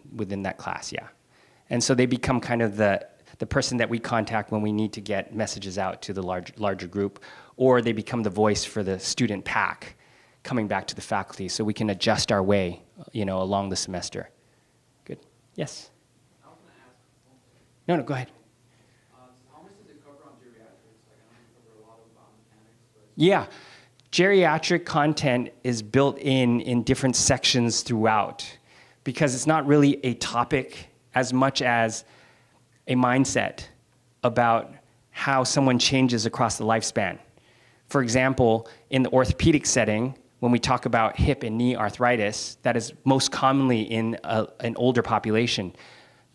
that class, yeah. And so they become kind of the person that we contact when we need to get messages out to the larger group, or they become the voice for the student pack coming back to the faculty so we can adjust our way, along the semester. Good. Yes? I was going to ask. No, go ahead. How much does it cover on geriatrics? Like, I know you cover a lot of biomechanics, but. Yeah. Geriatric content is built in different sections throughout because it's not really a topic as much as a mindset about how someone changes across the lifespan. For example, in the orthopedic setting, when we talk about hip and knee arthritis, that is most commonly in an older population.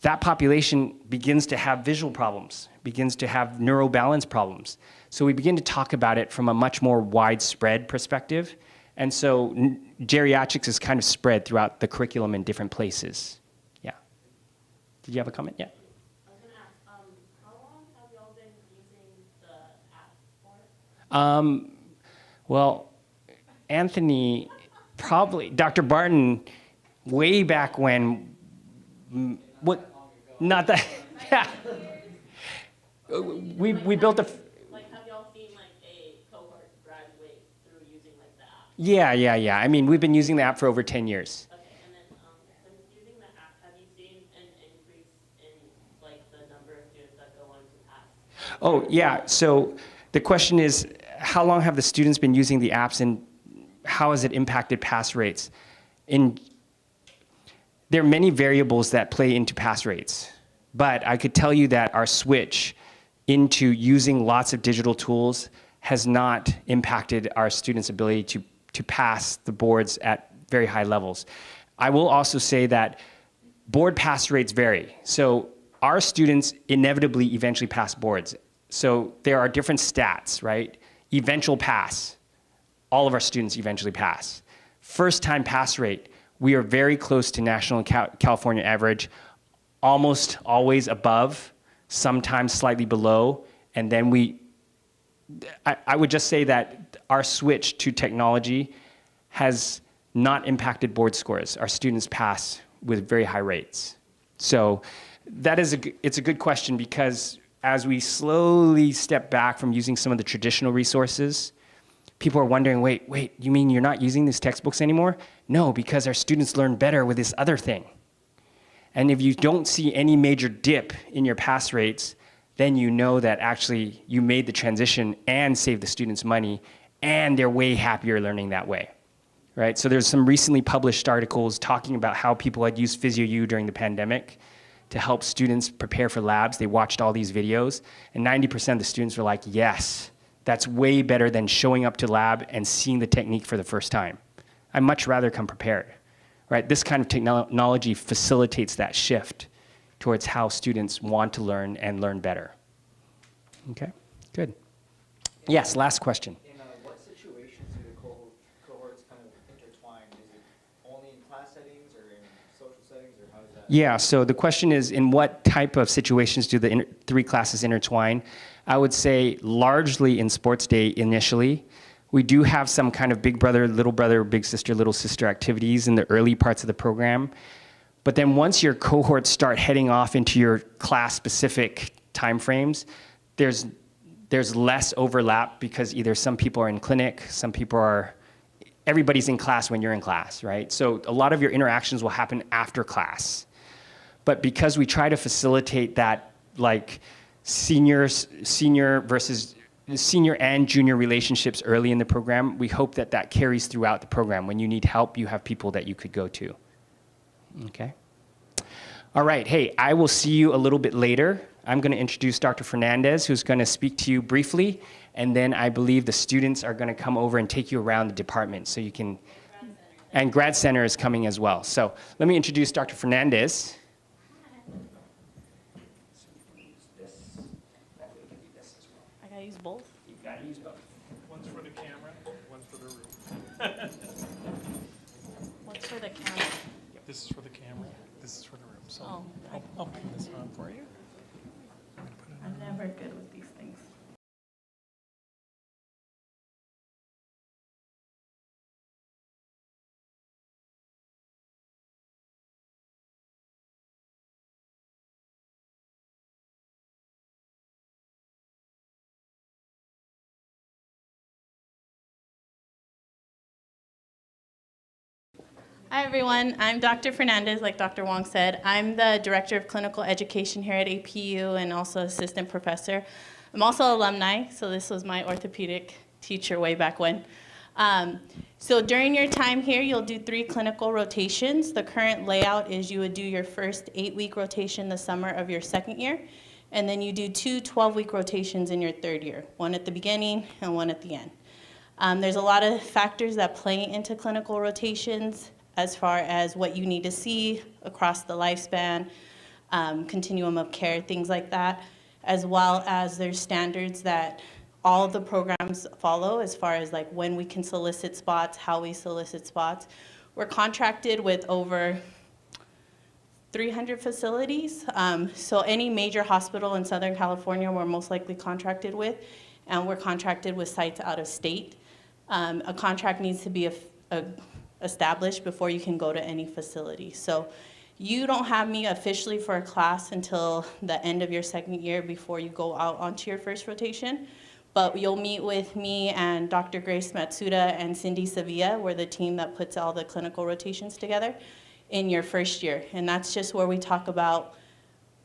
That population begins to have visual problems, begins to have neurobalance problems. So we begin to talk about it from a much more widespread perspective. And so geriatrics is kind of spread throughout the curriculum in different places. Yeah. Did you have a comment? Yeah. I was going to ask, how long have y'all been using the app for? Well, Anthony, probably, Dr. Barton, way back when, not that, yeah. We built a, Like, have y'all seen like a cohort graduate through using like the app? yeah. I mean, we've been using the app for over 10 years. Okay, and then since using the app, have you seen an increase in like the number of students that go on to pass? Oh, yeah, so the question is, how long have the students been using the apps and how has it impacted pass rates? There are many variables that play into pass rates, but I could tell you that our switch into using lots of digital tools has not impacted our students' ability to pass the boards at very high levels. I will also say that board pass rates vary. So our students inevitably eventually pass boards. So there are different stats, right? Eventual pass, all of our students eventually pass. First time pass rate, we are very close to national and California average, almost always above, sometimes slightly below, and then I would just say that our switch to technology has not impacted board scores. Our students pass with very high rates. So that is it's a good question, because as we slowly step back from using some of the traditional resources, people are wondering, wait, you mean you're not using these textbooks anymore? No, because our students learn better with this other thing. And if you don't see any major dip in your pass rates, then you know that actually you made the transition and saved the students money, and they're way happier learning that way, right? So there's some recently published articles talking about how people had used PhysioU during the pandemic to help students prepare for labs. They watched all these videos, and 90% of the students were like, yes, that's way better than showing up to lab and seeing the technique for the first time. I'd much rather come prepared, right? This kind of technology facilitates that shift towards how students want to learn and learn better. Okay, good. Yes, last question. In what situations do the cohorts kind of intertwine? Is it only in class settings or in social settings, or how is that? Yeah, so the question is, in what type of situations do the three classes intertwine? I would say largely in sports day initially. We do have some kind of big brother, big sister, little sister activities in the early parts of the program. But then once your cohorts start heading off into your class-specific timeframes, there's less overlap, because either some people are in clinic, everybody's in class when you're in class, right? So a lot of your interactions will happen after class. But because we try to facilitate that, like, senior and junior relationships early in the program, we hope that carries throughout the program. When you need help, you have people that you could go to. Okay. All right. Hey, I will see you a little bit later. I'm going to introduce Dr. Fernandez, who's going to speak to you briefly, and then I believe the students are going to come over and take you around the department so you can, and Grad Center is coming as well. So let me introduce Dr. Fernandez. I gotta use both? You gotta use both. One's for the camera, one's for the room. What's for the camera? This is for the camera, this is for the room. So Oh, I'll put this on for you. I'm gonna put it on. I'm never good with these things. Hi, everyone. I'm Dr. Fernandez, like Dr. Wong said. I'm the Director of Clinical Education here at APU and also Assistant Professor. I'm also alumni, so this was my orthopedic teacher way back when. So during your time here, you'll do 3 clinical rotations. The current layout is you would do your first 8-week rotation the summer of your 2nd year, and then you do 2 12-week rotations in your 3rd year, one at the beginning and one at the end. There's a lot of factors that play into clinical rotations, as far as what you need to see across the lifespan, continuum of care, things like that, as well as there's standards that all of the programs follow as far as like when we can solicit spots, how we solicit spots. We're contracted with over 300 facilities, so any major hospital in Southern California we're most likely contracted with, and we're contracted with sites out of state. A contract needs to be established before you can go to any facility. So you don't have me officially for a class until the end of your 2nd year before you go out onto your first rotation. But you'll meet with me and Dr. Grace Matsuda and Cindy Sevilla. We're the team that puts all the clinical rotations together in your 1st year. And that's just where we talk about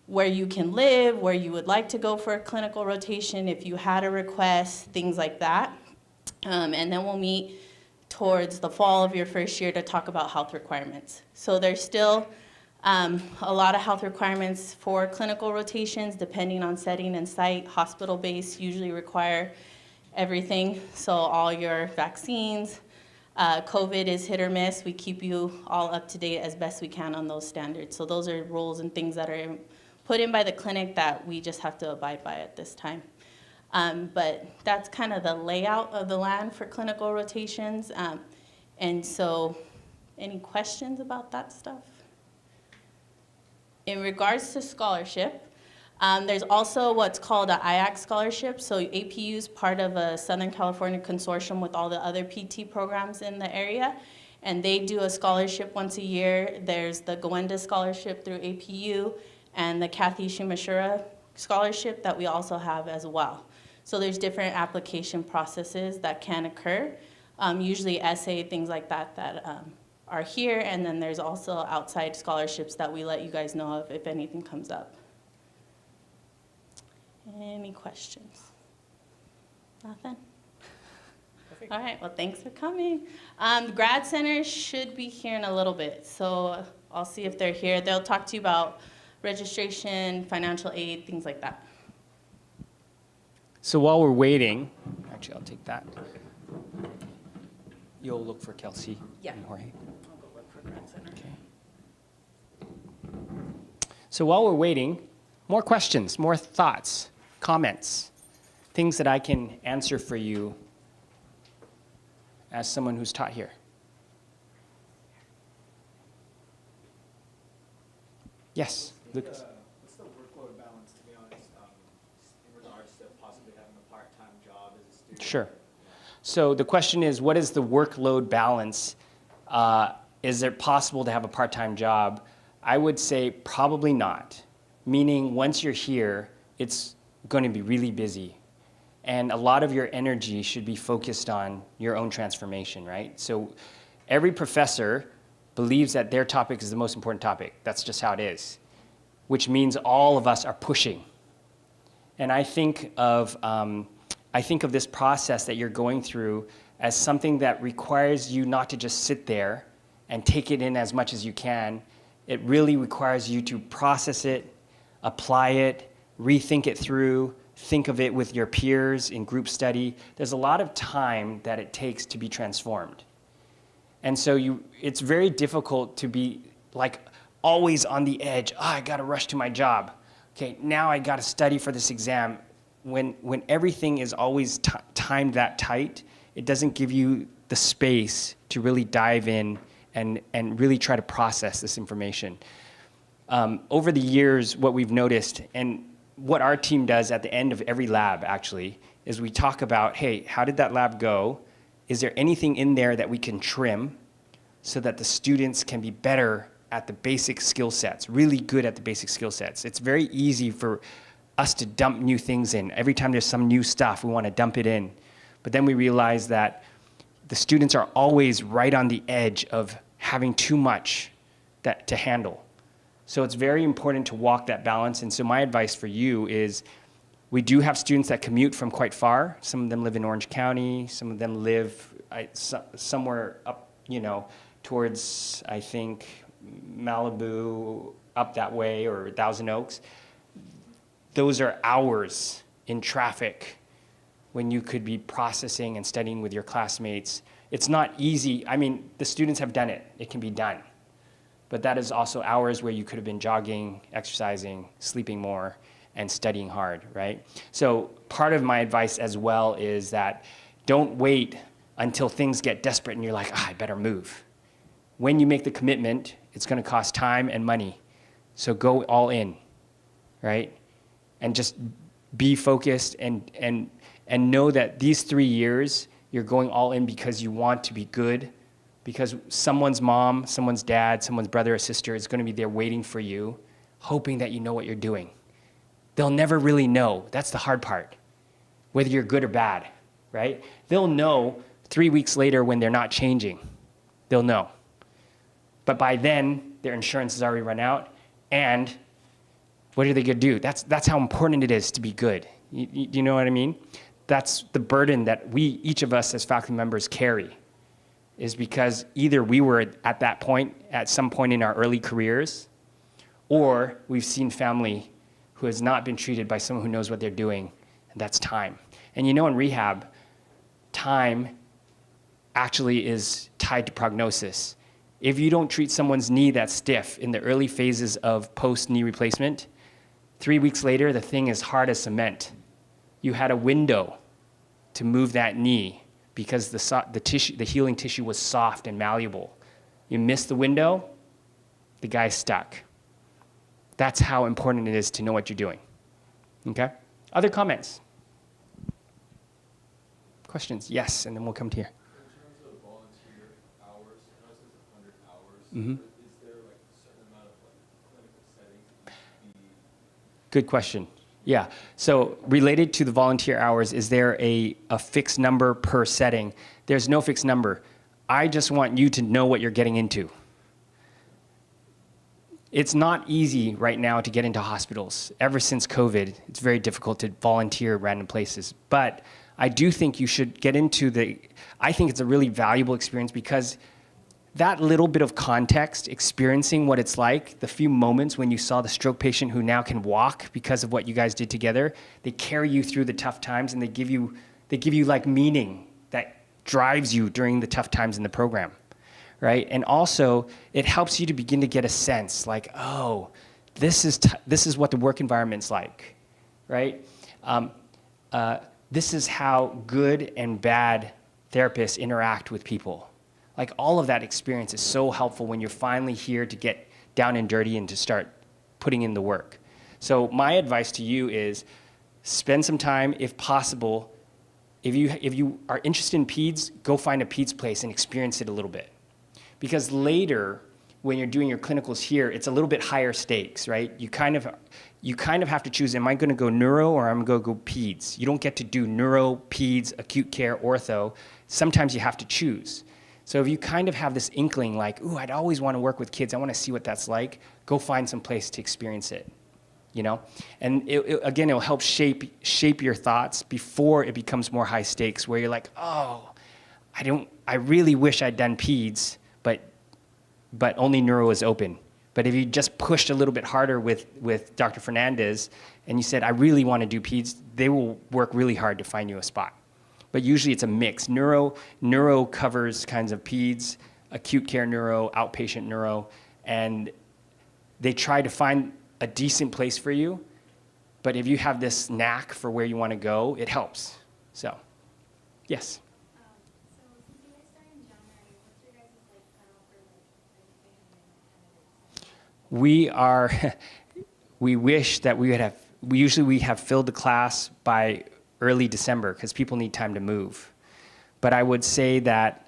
where you can live, where you would like to go for a clinical rotation, if you had a request, things like that. And then we'll meet towards the fall of your 1st year to talk about health requirements. So there's still a lot of health requirements for clinical rotations depending on setting and site. Hospital-based usually require everything, so all your vaccines, COVID is hit or miss. We keep you all up to date as best we can on those standards. So those are rules and things that are put in by the clinic that we just have to abide by at this time. But that's kind of the layout of the land for clinical rotations. And so, any questions about that stuff? In regards to scholarship, there's also what's called an IAC scholarship. So APU is part of a Southern California consortium with all the other PT programs in the area. And they do a scholarship once a year. There's the Gwenda scholarship through APU and the Kathy Shimashura scholarship that we also have as well. So there's different application processes that can occur. Usually essay, things like that are here. And then there's also outside scholarships that we let you guys know of if anything comes up. Any questions? Nothing? All right, well, thanks for coming. Grad Center should be here in a little bit, so I'll see if they're here. They'll talk to you about registration, financial aid, things like that. So while we're waiting, actually, I'll take that. You'll look for Kelsey Yeah. and Jorge. I'll go look for Grad Center. Okay. So while we're waiting, more questions, more thoughts, comments, things that I can answer for you as someone who's taught here. Yes, Lucas. What's the workload balance, to be honest, in regards to possibly having a part-time job as a student? Sure. So the question is, what is the workload balance? Is it possible to have a part-time job? I would say probably not. Meaning once you're here, it's going to be really busy. And a lot of your energy should be focused on your own transformation, right? So every professor believes that their topic is the most important topic. That's just how it is, which means all of us are pushing. And I think of this process that you're going through as something that requires you not to just sit there and take it in as much as you can. It really requires you to process it, apply it, rethink it through, think of it with your peers in group study. There's a lot of time that it takes to be transformed. And so it's very difficult to be like always on the edge. I gotta rush to my job. Okay, now I gotta study for this exam. When everything is always timed that tight, it doesn't give you the space to really dive in and really try to process this information. Over the years, what we've noticed, and what our team does at the end of every lab, actually, is we talk about, hey, how did that lab go? Is there anything in there that we can trim so that the students can be better at the basic skill sets, really good at the basic skill sets? It's very easy for us to dump new things in. Every time there's some new stuff, we want to dump it in. But then we realize that the students are always right on the edge of having too much to handle. So it's very important to walk that balance. And so my advice for you is, we do have students that commute from quite far. Some of them live in Orange County. Some of them live somewhere up, towards, I think, Malibu, up that way, or Thousand Oaks. Those are hours in traffic when you could be processing and studying with your classmates. It's not easy. I mean, the students have done it. It can be done. But that is also hours where you could have been jogging, exercising, sleeping more, and studying hard, right? So part of my advice as well is that don't wait until things get desperate and you're like, I better move. When you make the commitment, it's gonna cost time and money. So go all in, right? And just be focused and know that these 3 years, you're going all in because you want to be good, because someone's mom, someone's dad, someone's brother or sister is going to be there waiting for you, hoping that you know what you're doing. They'll never really know. That's the hard part, whether you're good or bad, right? They'll know 3 weeks later when they're not changing. They'll know. But by then, their insurance has already run out, and what are they going to do? That's how important it is to be good. You know what I mean? That's the burden that each of us as faculty members carry, is because either we were at that point, at some point in our early careers, or we've seen family who has not been treated by someone who knows what they're doing, and that's time. And in rehab, time actually is tied to prognosis. If you don't treat someone's knee that's stiff in the early phases of post-knee replacement, 3 weeks later, the thing is hard as cement. You had a window to move that knee because the healing tissue was soft and malleable. You miss the window, the guy's stuck. That's how important it is to know what you're doing. Okay? Other comments? Questions? Yes, and then we'll come to here. In terms of volunteer hours, I know it says 100 hours, Mhm. but is there like a certain amount of like clinical settings that you should be? Good question. Yeah. So related to the volunteer hours, is there a fixed number per setting? There's no fixed number. I just want you to know what you're getting into. It's not easy right now to get into hospitals. Ever since COVID, it's very difficult to volunteer at random places. But I do think you should get into I think it's a really valuable experience because that little bit of context, experiencing what it's like, the few moments when you saw the stroke patient who now can walk because of what you guys did together, they carry you through the tough times and they give you like meaning that drives you during the tough times in the program, right? And also, it helps you to begin to get a sense like, oh, this is what the work environment's like, right? This is how good and bad therapists interact with people. Like all of that experience is so helpful when you're finally here to get down and dirty and to start putting in the work. So my advice to you is spend some time, if possible. If you are interested in peds, go find a peds place and experience it a little bit. Because later, when you're doing your clinicals here, it's a little bit higher stakes, right? You kind of have to choose, am I gonna go neuro or I'm gonna go peds? You don't get to do neuro, peds, acute care, ortho. Sometimes you have to choose. So if you kind of have this inkling like, ooh, I'd always want to work with kids, I want to see what that's like, go find some place to experience it, you know? And again, it'll help shape your thoughts before it becomes more high stakes where you're like, oh, I really wish I'd done peds, but only neuro is open. But if you just pushed a little bit harder with Dr. Fernandez and you said, I really want to do peds, they will work really hard to find you a spot. But usually it's a mix. Neuro covers kinds of peds, acute care neuro, outpatient neuro, and they try to find a decent place for you. But if you have this knack for where you want to go, it helps. So, yes. So since you guys started in January, what's your guys' like cutoff for like registration and candidates? We wish that we have filled the class by early December because people need time to move. But I would say that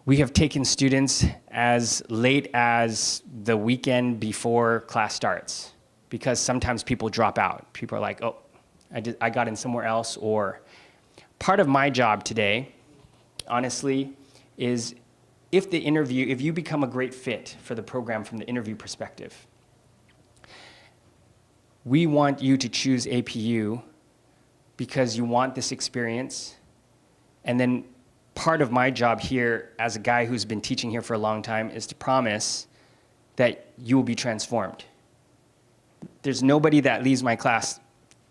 we have taken students as late as the weekend before class starts because sometimes people drop out. People are like, oh, I got in somewhere else. Or part of my job today, honestly, is if you become a great fit for the program from the interview perspective, we want you to choose APU because you want this experience. And then part of my job here as a guy who's been teaching here for a long time is to promise that you will be transformed. There's nobody that leaves my class.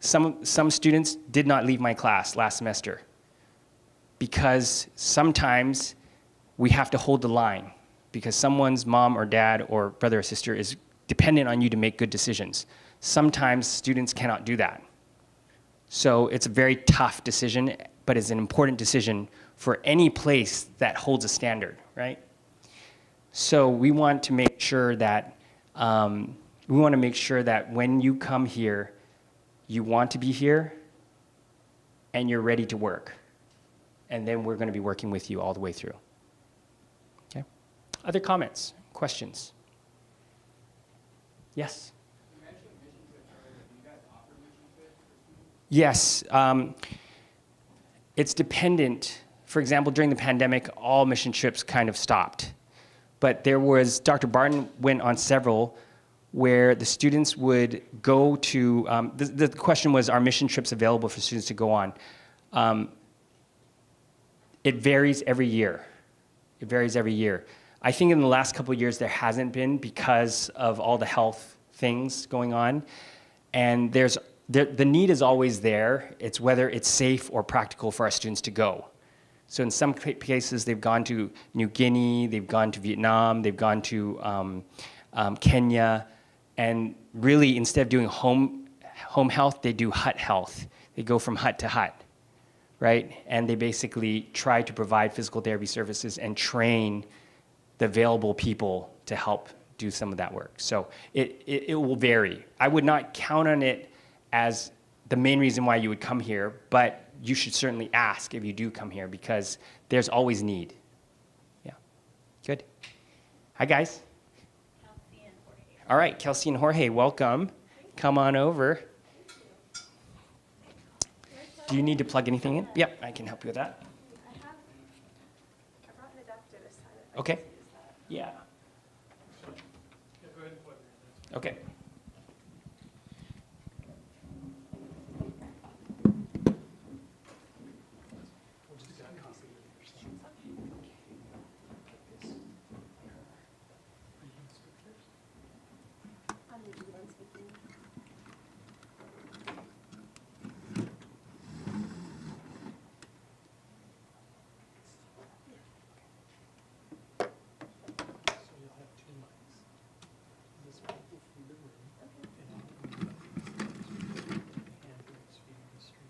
Some students did not leave my class last semester because sometimes we have to hold the line because someone's mom or dad or brother or sister is dependent on you to make good decisions. Sometimes students cannot do that. So it's a very tough decision, but it's an important decision for any place that holds a standard, right? So we want to make sure that when you come here, you want to be here and you're ready to work. And then we're going to be working with you all the way through. Okay? Other comments, questions? Yes? Yes, it's dependent. For example, during the pandemic, all mission trips kind of stopped. But Dr. Barton went on several where the students would go to, the question was, are mission trips available for students to go on? It varies every year. It varies every year. I think in the last couple of years there hasn't been because of all the health things going on. And the need is always there. It's whether it's safe or practical for our students to go, So in some cases, they've gone to New Guinea, they've gone to Vietnam, they've gone to Kenya, and really instead of doing home health, they do hut health. They go from hut to hut, right? And they basically try to provide physical therapy services and train the available people to help do some of that work. So it will vary. I would not count on it as the main reason why you would come here, but you should certainly ask if you do come here because there's always need. Yeah, good. Hi, guys. Kelsey and Jorge. All right, Kelsey and Jorge, welcome. Come on over. Do you need to plug anything in? Yep, I can help you with that. I brought an adapter this time. Okay. Yeah. Yeah, go ahead and plug it in. Okay. So you'll have two mics. This will go from the room. And Andrew's feeding the stream.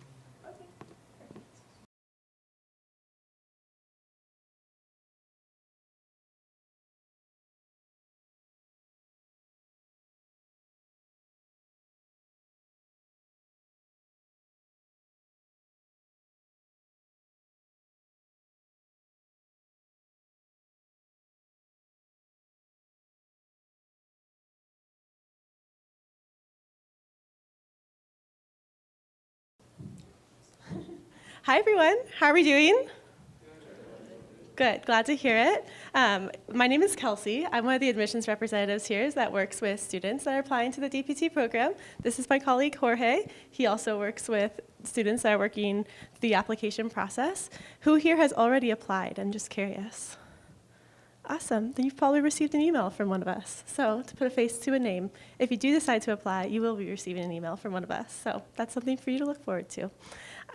Hi, everyone. How are we doing? Good. Glad to hear it. My name is Kelsey. I'm one of the admissions representatives here that works with students that are applying to the DPT program. This is my colleague, Jorge. He also works with students that are working the application process. Who here has already applied? I'm just curious. Awesome. Then you've probably received an email from one of us. So to put a face to a name, if you do decide to apply, you will be receiving an email from one of us. So that's something for you to look forward to.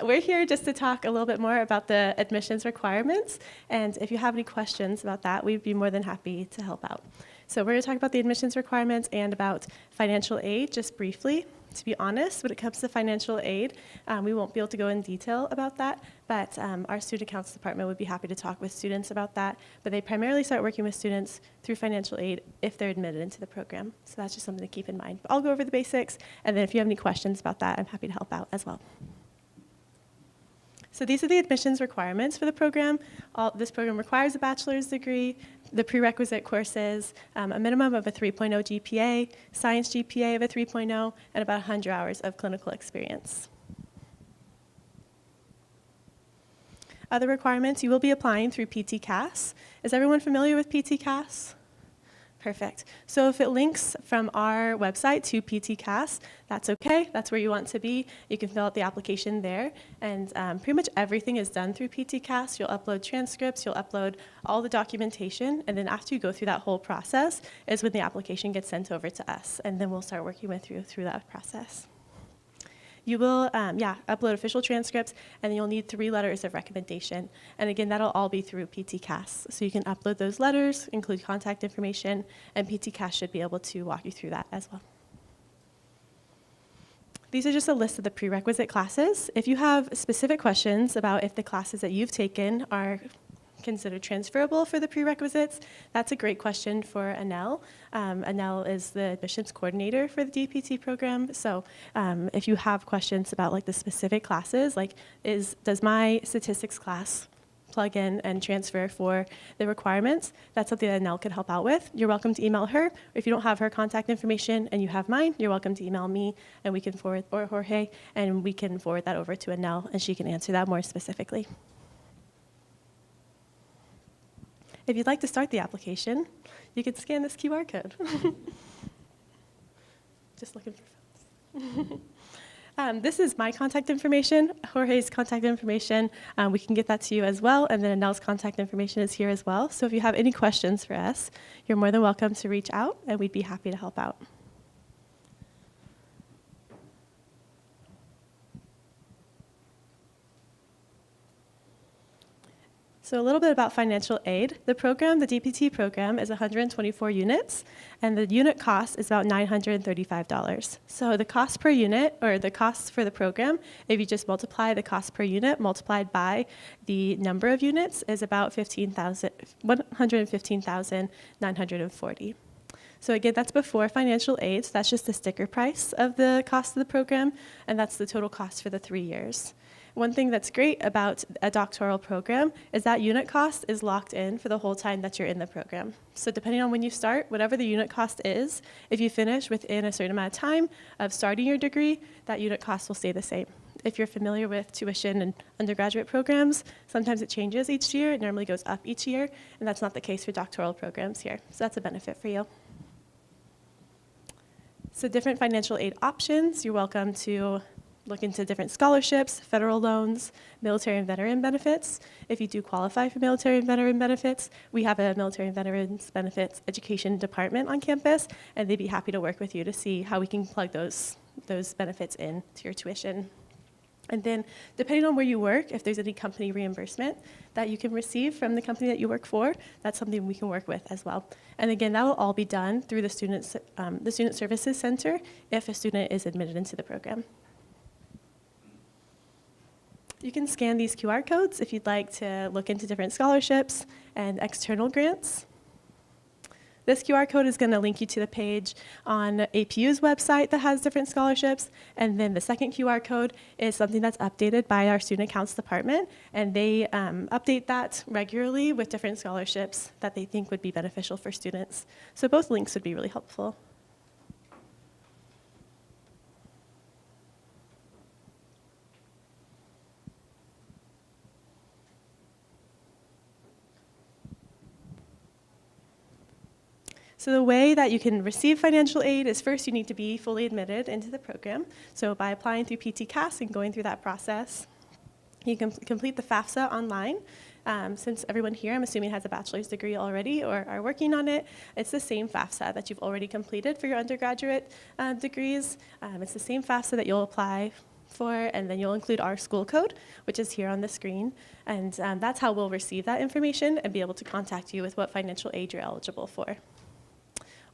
We're here just to talk a little bit more about the admissions requirements. And if you have any questions about that, we'd be more than happy to help out. So we're going to talk about the admissions requirements and about financial aid just briefly. To be honest, when it comes to financial aid, we won't be able to go in detail about that, but our student accounts department would be happy to talk with students about that. But they primarily start working with students through financial aid if they're admitted into the program. So that's just something to keep in mind. But I'll go over the basics, and then if you have any questions about that, I'm happy to help out as well. So these are the admissions requirements for the program. This program requires a bachelor's degree, the prerequisite courses, a minimum of a 3.0 GPA, science GPA of a 3.0, and about 100 hours of clinical experience. Other requirements, you will be applying through PT-CAS. Is everyone familiar with PT-CAS? Perfect. So if it links from our website to PT-CAS, that's okay. That's where you want to be. You can fill out the application there. And pretty much everything is done through PT-CAS. You'll upload transcripts. You'll upload all the documentation. And then after you go through that whole process is when the application gets sent over to us. And then we'll start working with you through that process. You will, upload official transcripts, and then you'll need 3 letters of recommendation. And again, that'll all be through PT-CAS. So you can upload those letters, include contact information, and PT-CAS should be able to walk you through that as well. These are just a list of the prerequisite classes. If you have specific questions about if the classes that you've taken are considered transferable for the prerequisites, that's a great question for Anel. Anel is the admissions coordinator for the DPT program. So if you have questions about like the specific classes, like does my statistics class plug in and transfer for the requirements, that's something that Anel could help out with. You're welcome to email her. Or if you don't have her contact information and you have mine, you're welcome to email me and we can forward, or Jorge, and we can forward that over to Anel and she can answer that more specifically. If you'd like to start the application, you can scan this QR code. Just looking for phones. This is my contact information, Jorge's contact information. We can get that to you as well, and then Anel's contact information is here as well. So if you have any questions for us, you're more than welcome to reach out, and we'd be happy to help out. So a little bit about financial aid. The program, the DPT program, is 124 units, and the unit cost is about $935. So the cost per unit, or the cost for the program, if you just multiply the cost per unit multiplied by the number of units, is about $115,940. So again, that's before financial aid. So that's just the sticker price of the cost of the program, and that's the total cost for the 3 years. One thing that's great about a doctoral program is that unit cost is locked in for the whole time that you're in the program. So depending on when you start, whatever the unit cost is, if you finish within a certain amount of time of starting your degree, that unit cost will stay the same. If you're familiar with tuition in undergraduate programs, sometimes it changes each year. It normally goes up each year, and that's not the case for doctoral programs here. So that's a benefit for you. So different financial aid options. You're welcome to look into different scholarships, federal loans, military and veteran benefits. If you do qualify for military and veteran benefits, we have a military and veterans benefits education department on campus, and they'd be happy to work with you to see how we can plug those benefits in to your tuition. And then, depending on where you work, if there's any company reimbursement that you can receive from the company that you work for, that's something we can work with as well. And again, that will all be done through the Student Services Center if a student is admitted into the program. You can scan these QR codes if you'd like to look into different scholarships and external grants. This QR code is going to link you to the page on APU's website that has different scholarships, and then the second QR code is something that's updated by our Student Accounts Department, and they update that regularly with different scholarships that they think would be beneficial for students. So both links would be really helpful. So the way that you can receive financial aid is first you need to be fully admitted into the program. So by applying through PTCAS and going through that process, you can complete the FAFSA online. Since everyone here, I'm assuming, has a bachelor's degree already or are working on it, it's the same FAFSA that you've already completed for your undergraduate degrees. It's the same FAFSA that you'll apply for, and then you'll include our school code, which is here on the screen. And that's how we'll receive that information and be able to contact you with what financial aid you're eligible for.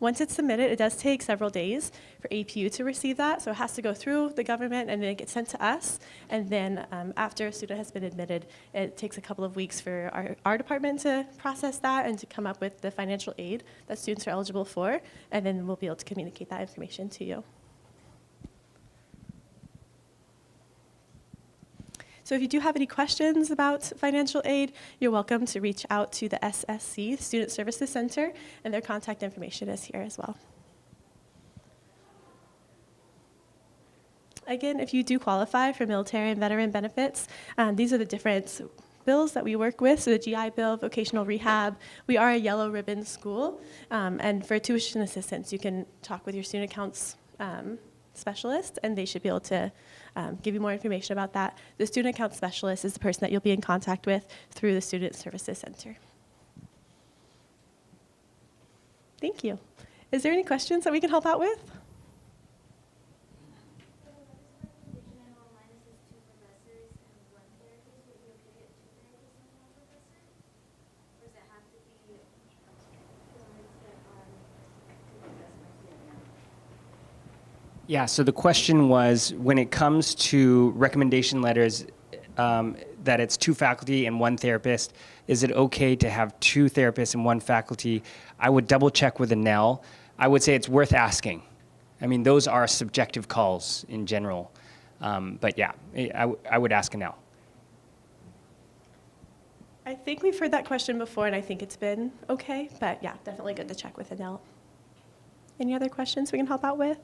Once it's submitted, it does take several days for APU to receive that, so it has to go through the government and then it gets sent to us. And then after a student has been admitted, it takes a couple of weeks for our department to process that and to come up with the financial aid that students are eligible for, and then we'll be able to communicate that information to you. So if you do have any questions about financial aid, you're welcome to reach out to the SSC, Student Services Center, and their contact information is here as well. Again, if you do qualify for military and veteran benefits, these are the different bills that we work with. So the GI Bill, vocational rehab. We are a yellow ribbon school, and for tuition assistance, you can talk with your student accounts specialist, and they should be able to give you more information about that. The student account specialist is the person that you'll be in contact with through the Student Services Center. Thank you. Is there any questions that we can help out with? Yeah, so the question was, when it comes to recommendation letters, that it's 2 faculty and 1 therapist, is it okay to have 2 therapists and 1 faculty? I would double check with Anel. I would say it's worth asking. I mean, those are subjective calls in general. But yeah, I would ask Anel. I think we've heard that question before, and I think it's been okay, but yeah, definitely good to check with Anel. Any other questions we can help out with?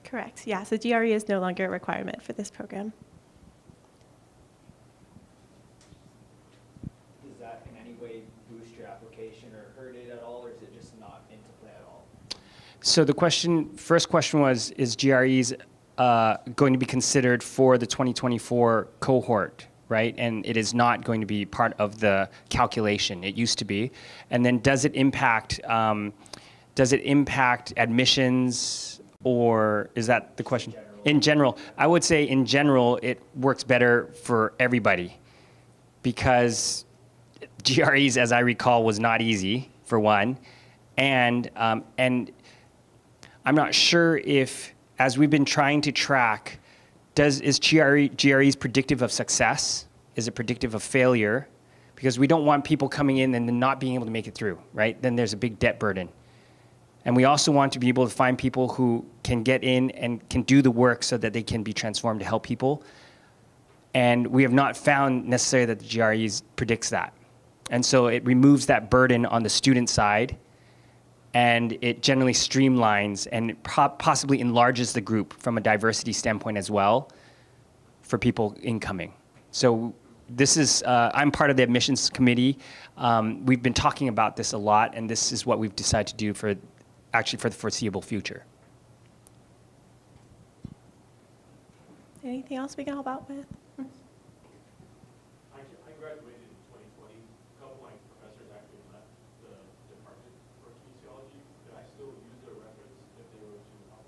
Correct, yeah, so GRE is no longer a requirement for this program. Does that in any way boost your application or hurt it at all, or is it just not into play at all? So the first question was, is GREs going to be considered for the 2024 cohort? right? And it is not going to be part of the calculation. It used to be. And then does it impact admissions, or is that the question? In general, I would say in general, it works better for everybody because GREs, as I recall, was not easy, for one. And I'm not sure if, as we've been trying to track, is GREs predictive of success? Is it predictive of failure? Because we don't want people coming in and then not being able to make it through, right? Then there's a big debt burden. And we also want to be able to find people who can get in and can do the work so that they can be transformed to help people. And we have not found necessarily that the GREs predicts that. And so it removes that burden on the student side, and it generally streamlines and possibly enlarges the group from a diversity standpoint as well for people incoming. So this is, I'm part of the admissions committee. We've been talking about this a lot, and this is what we've decided to do for the foreseeable future. Anything else we can help out with? I graduated in 2020. A couple of my professors actually left the department for kinesiology. Could I still use their reference if they were to help?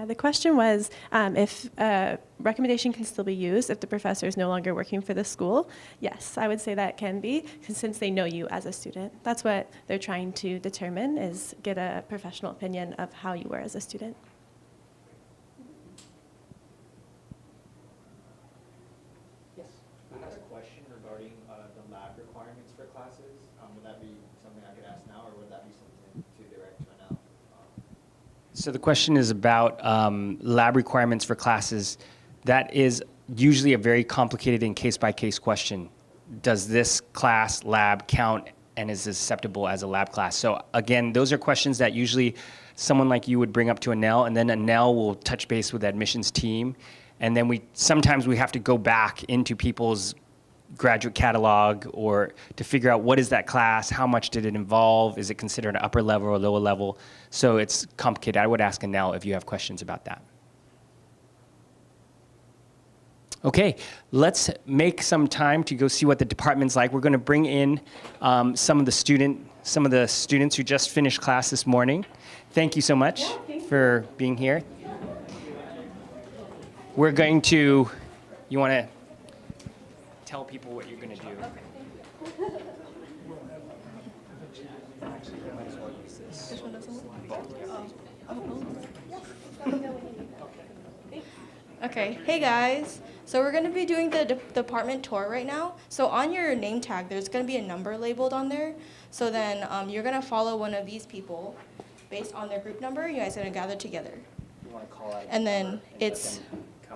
The question was if a recommendation can still be used if the professor is no longer working for the school. Yes, I would say that can be, since they know you as a student. That's what they're trying to determine, is get a professional opinion of how you were as a student. Yes. I had a question regarding the lab requirements for classes. Would that be something I could ask now, or would that be something to direct to Anel? So the question is about lab requirements for classes. That is usually a very complicated and case-by-case question. Does this class lab count, and is this acceptable as a lab class? So again, those are questions that usually someone like you would bring up to Anel, and then Anel will touch base with the admissions team. And then sometimes we have to go back into people's graduate catalog or to figure out what is that class, how much did it involve, is it considered an upper level or lower level? So it's complicated. I would ask Anel if you have questions about that. Okay, let's make some time to go see what the department's like. We're going to bring in some of the students who just finished class this morning. Thank you so much for being here. We're going to, you want to tell people what you're going to do? Okay, hey guys. So we're going to be doing the department tour right now. So on your name tag, there's going to be a number labeled on there. So then you're going to follow one of these people based on their group number. You guys are going to gather together. You want to call out And then it's,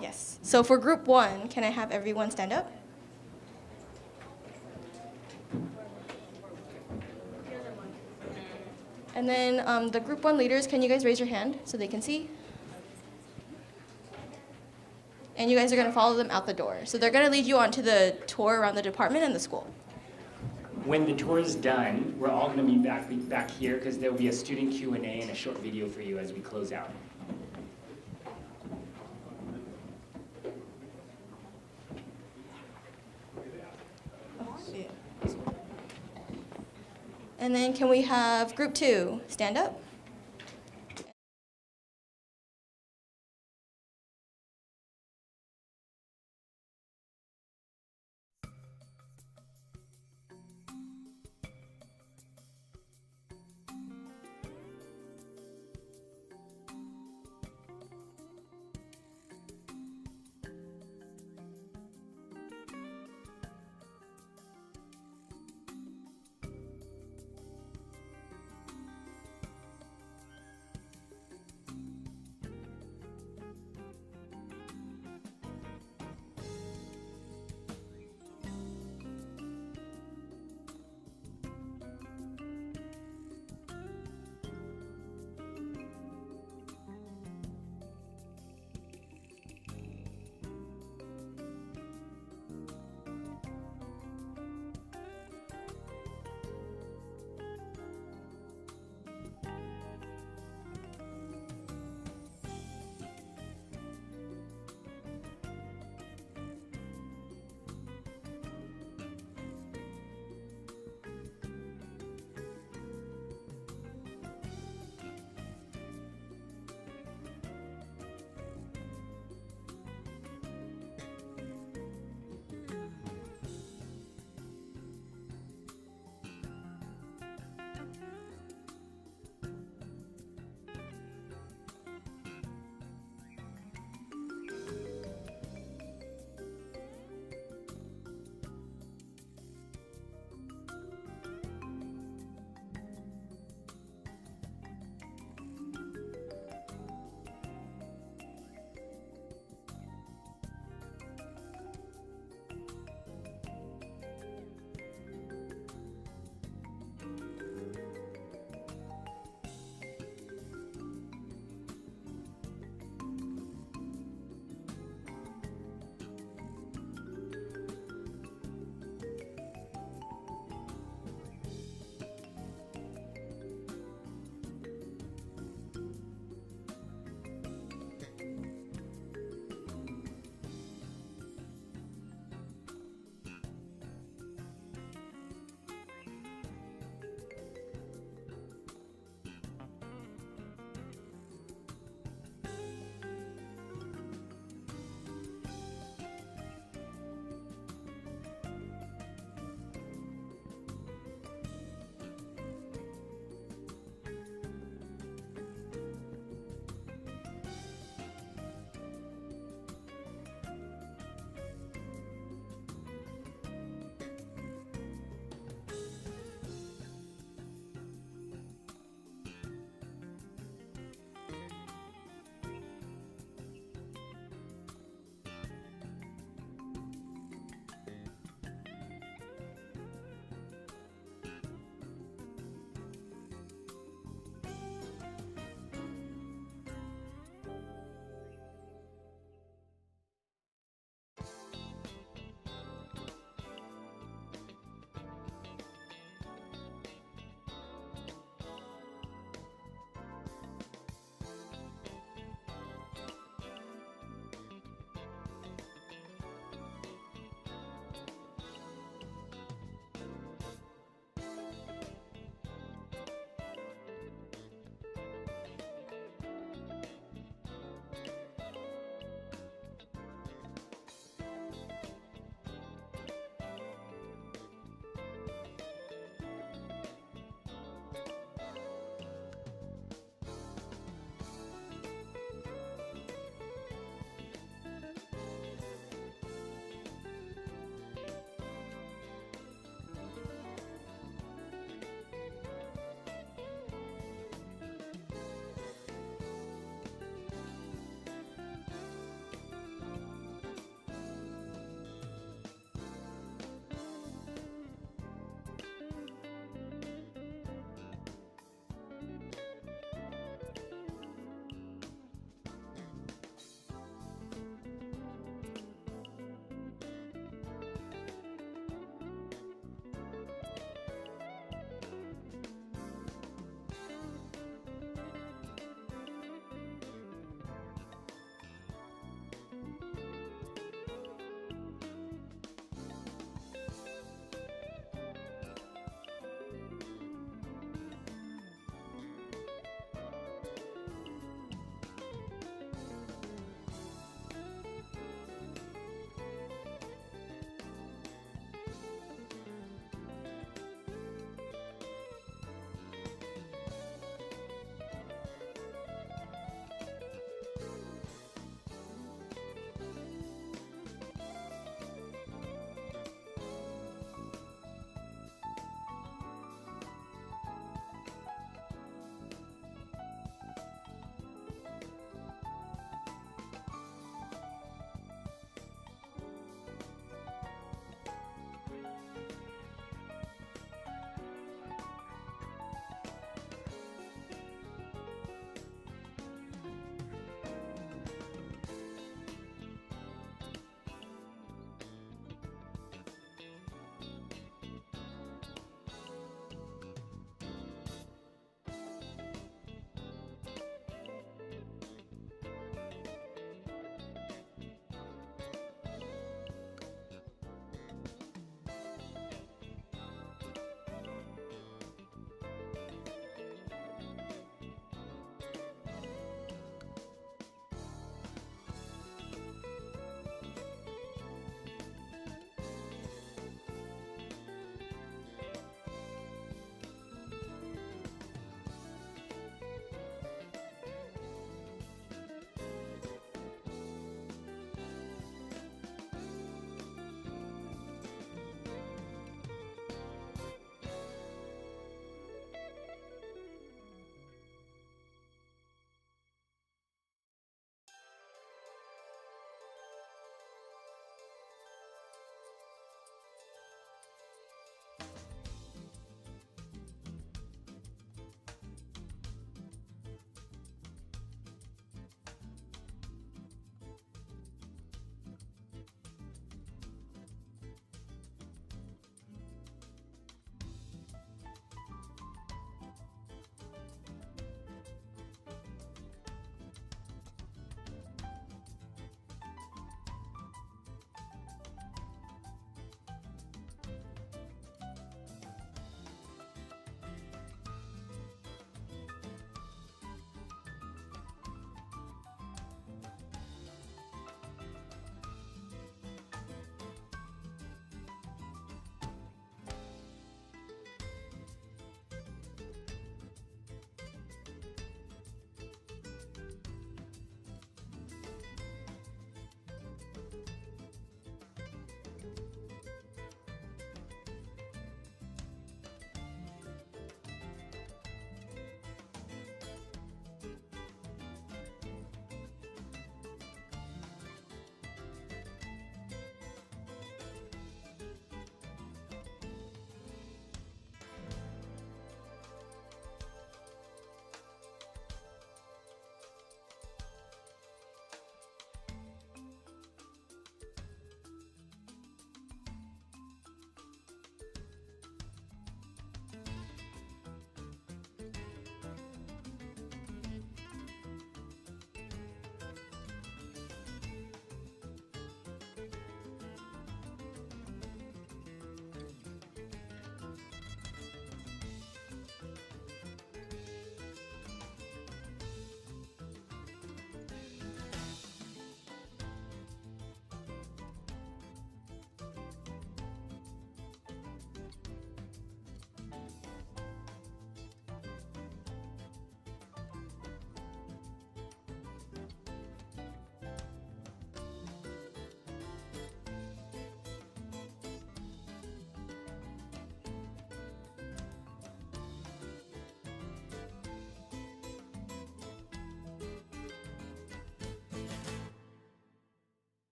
yes. So for group 1, can I have everyone stand up? And then the group 1 leaders, can you guys raise your hand so they can see? And you guys are going to follow them out the door. So they're going to lead you onto the tour around the department and the school. When the tour is done, we're all going to be back here because there will be a student Q&A and a short video for you as we close out. And then can we have group 2 stand up?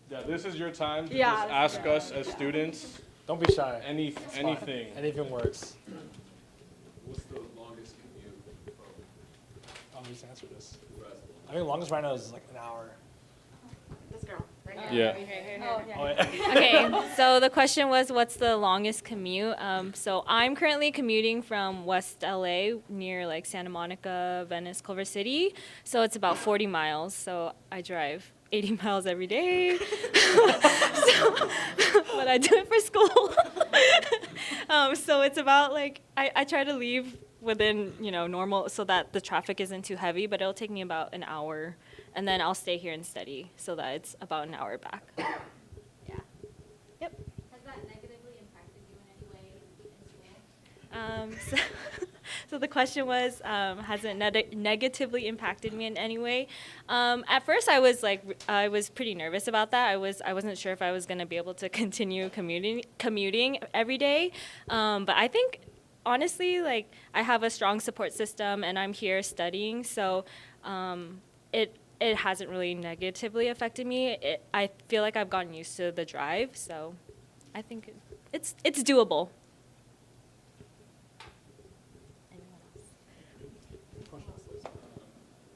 Yeah, this is your time to Yeah. just ask us as students Don't be shy. anything. Anything works. What's the longest commute from I'll just answer this. Brazil? I think the longest right now is like an hour. This girl, right Yeah. Oh, yeah. Okay, so the question was, what's the longest commute? So I'm currently commuting from West LA near like Santa Monica, Venice, Culver City. So it's about 40 miles. So I drive 80 miles every day. But I do it for school. So it's about like, I try to leave within, normal so that the traffic isn't too heavy, but it'll take me about an hour. And then I'll stay here and study so that it's about an hour back. Yeah. Yep. Has that negatively impacted you in any way in school? So the question was, has it negatively impacted me in any way? At first, I was pretty nervous about that. I wasn't sure if I was going to be able to continue commuting every day. But I think, honestly, like I have a strong support system, and I'm here studying, so it hasn't really negatively affected me. I feel like I've gotten used to the drive, so I think it's doable.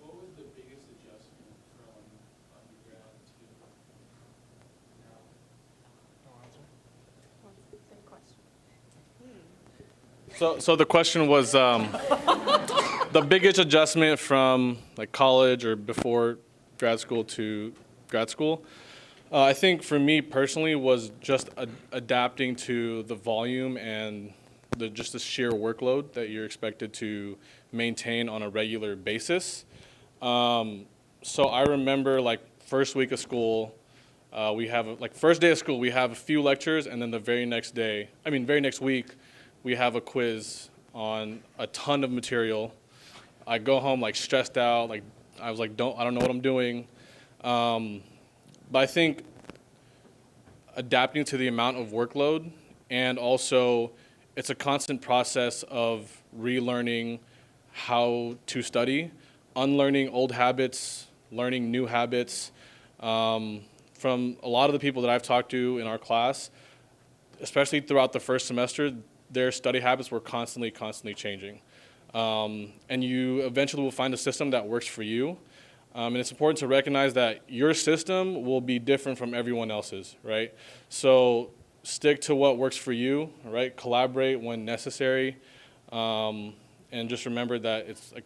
What was the biggest adjustment from undergrad to now? So the question was the biggest adjustment from like college or before grad school to grad school. I think for me personally was just adapting to the volume and just the sheer workload that you're expected to maintain on a regular basis. So I remember like first week of school, we have like first day of school, we have a few lectures, and then the very next week, we have a quiz on a ton of material. I go home like stressed out, like I was like, I don't know what I'm doing. But I think adapting to the amount of workload, and also it's a constant process of relearning how to study, unlearning old habits, learning new habits. From a lot of the people that I've talked to in our class, especially throughout the first semester, their study habits were constantly changing. And you eventually will find a system that works for you. And it's important to recognize that your system will be different from everyone else's, right? So stick to what works for you, right? Collaborate when necessary. And just remember that it's a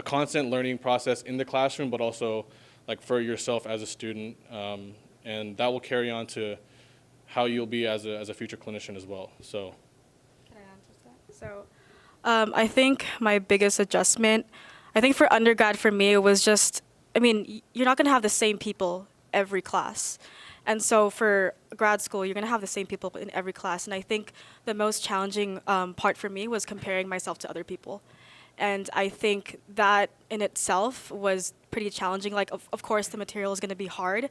constant learning process in the classroom, but also like for yourself as a student. And that will carry on to how you'll be as a future clinician as well. So. Can I answer that? So I think my biggest adjustment, I think for undergrad for me, it was just, you're not going to have the same people every class. And so for grad school, you're going to have the same people in every class. And I think the most challenging part for me was comparing myself to other people. And I think that in itself was pretty challenging. Like, of course, the material is going to be hard,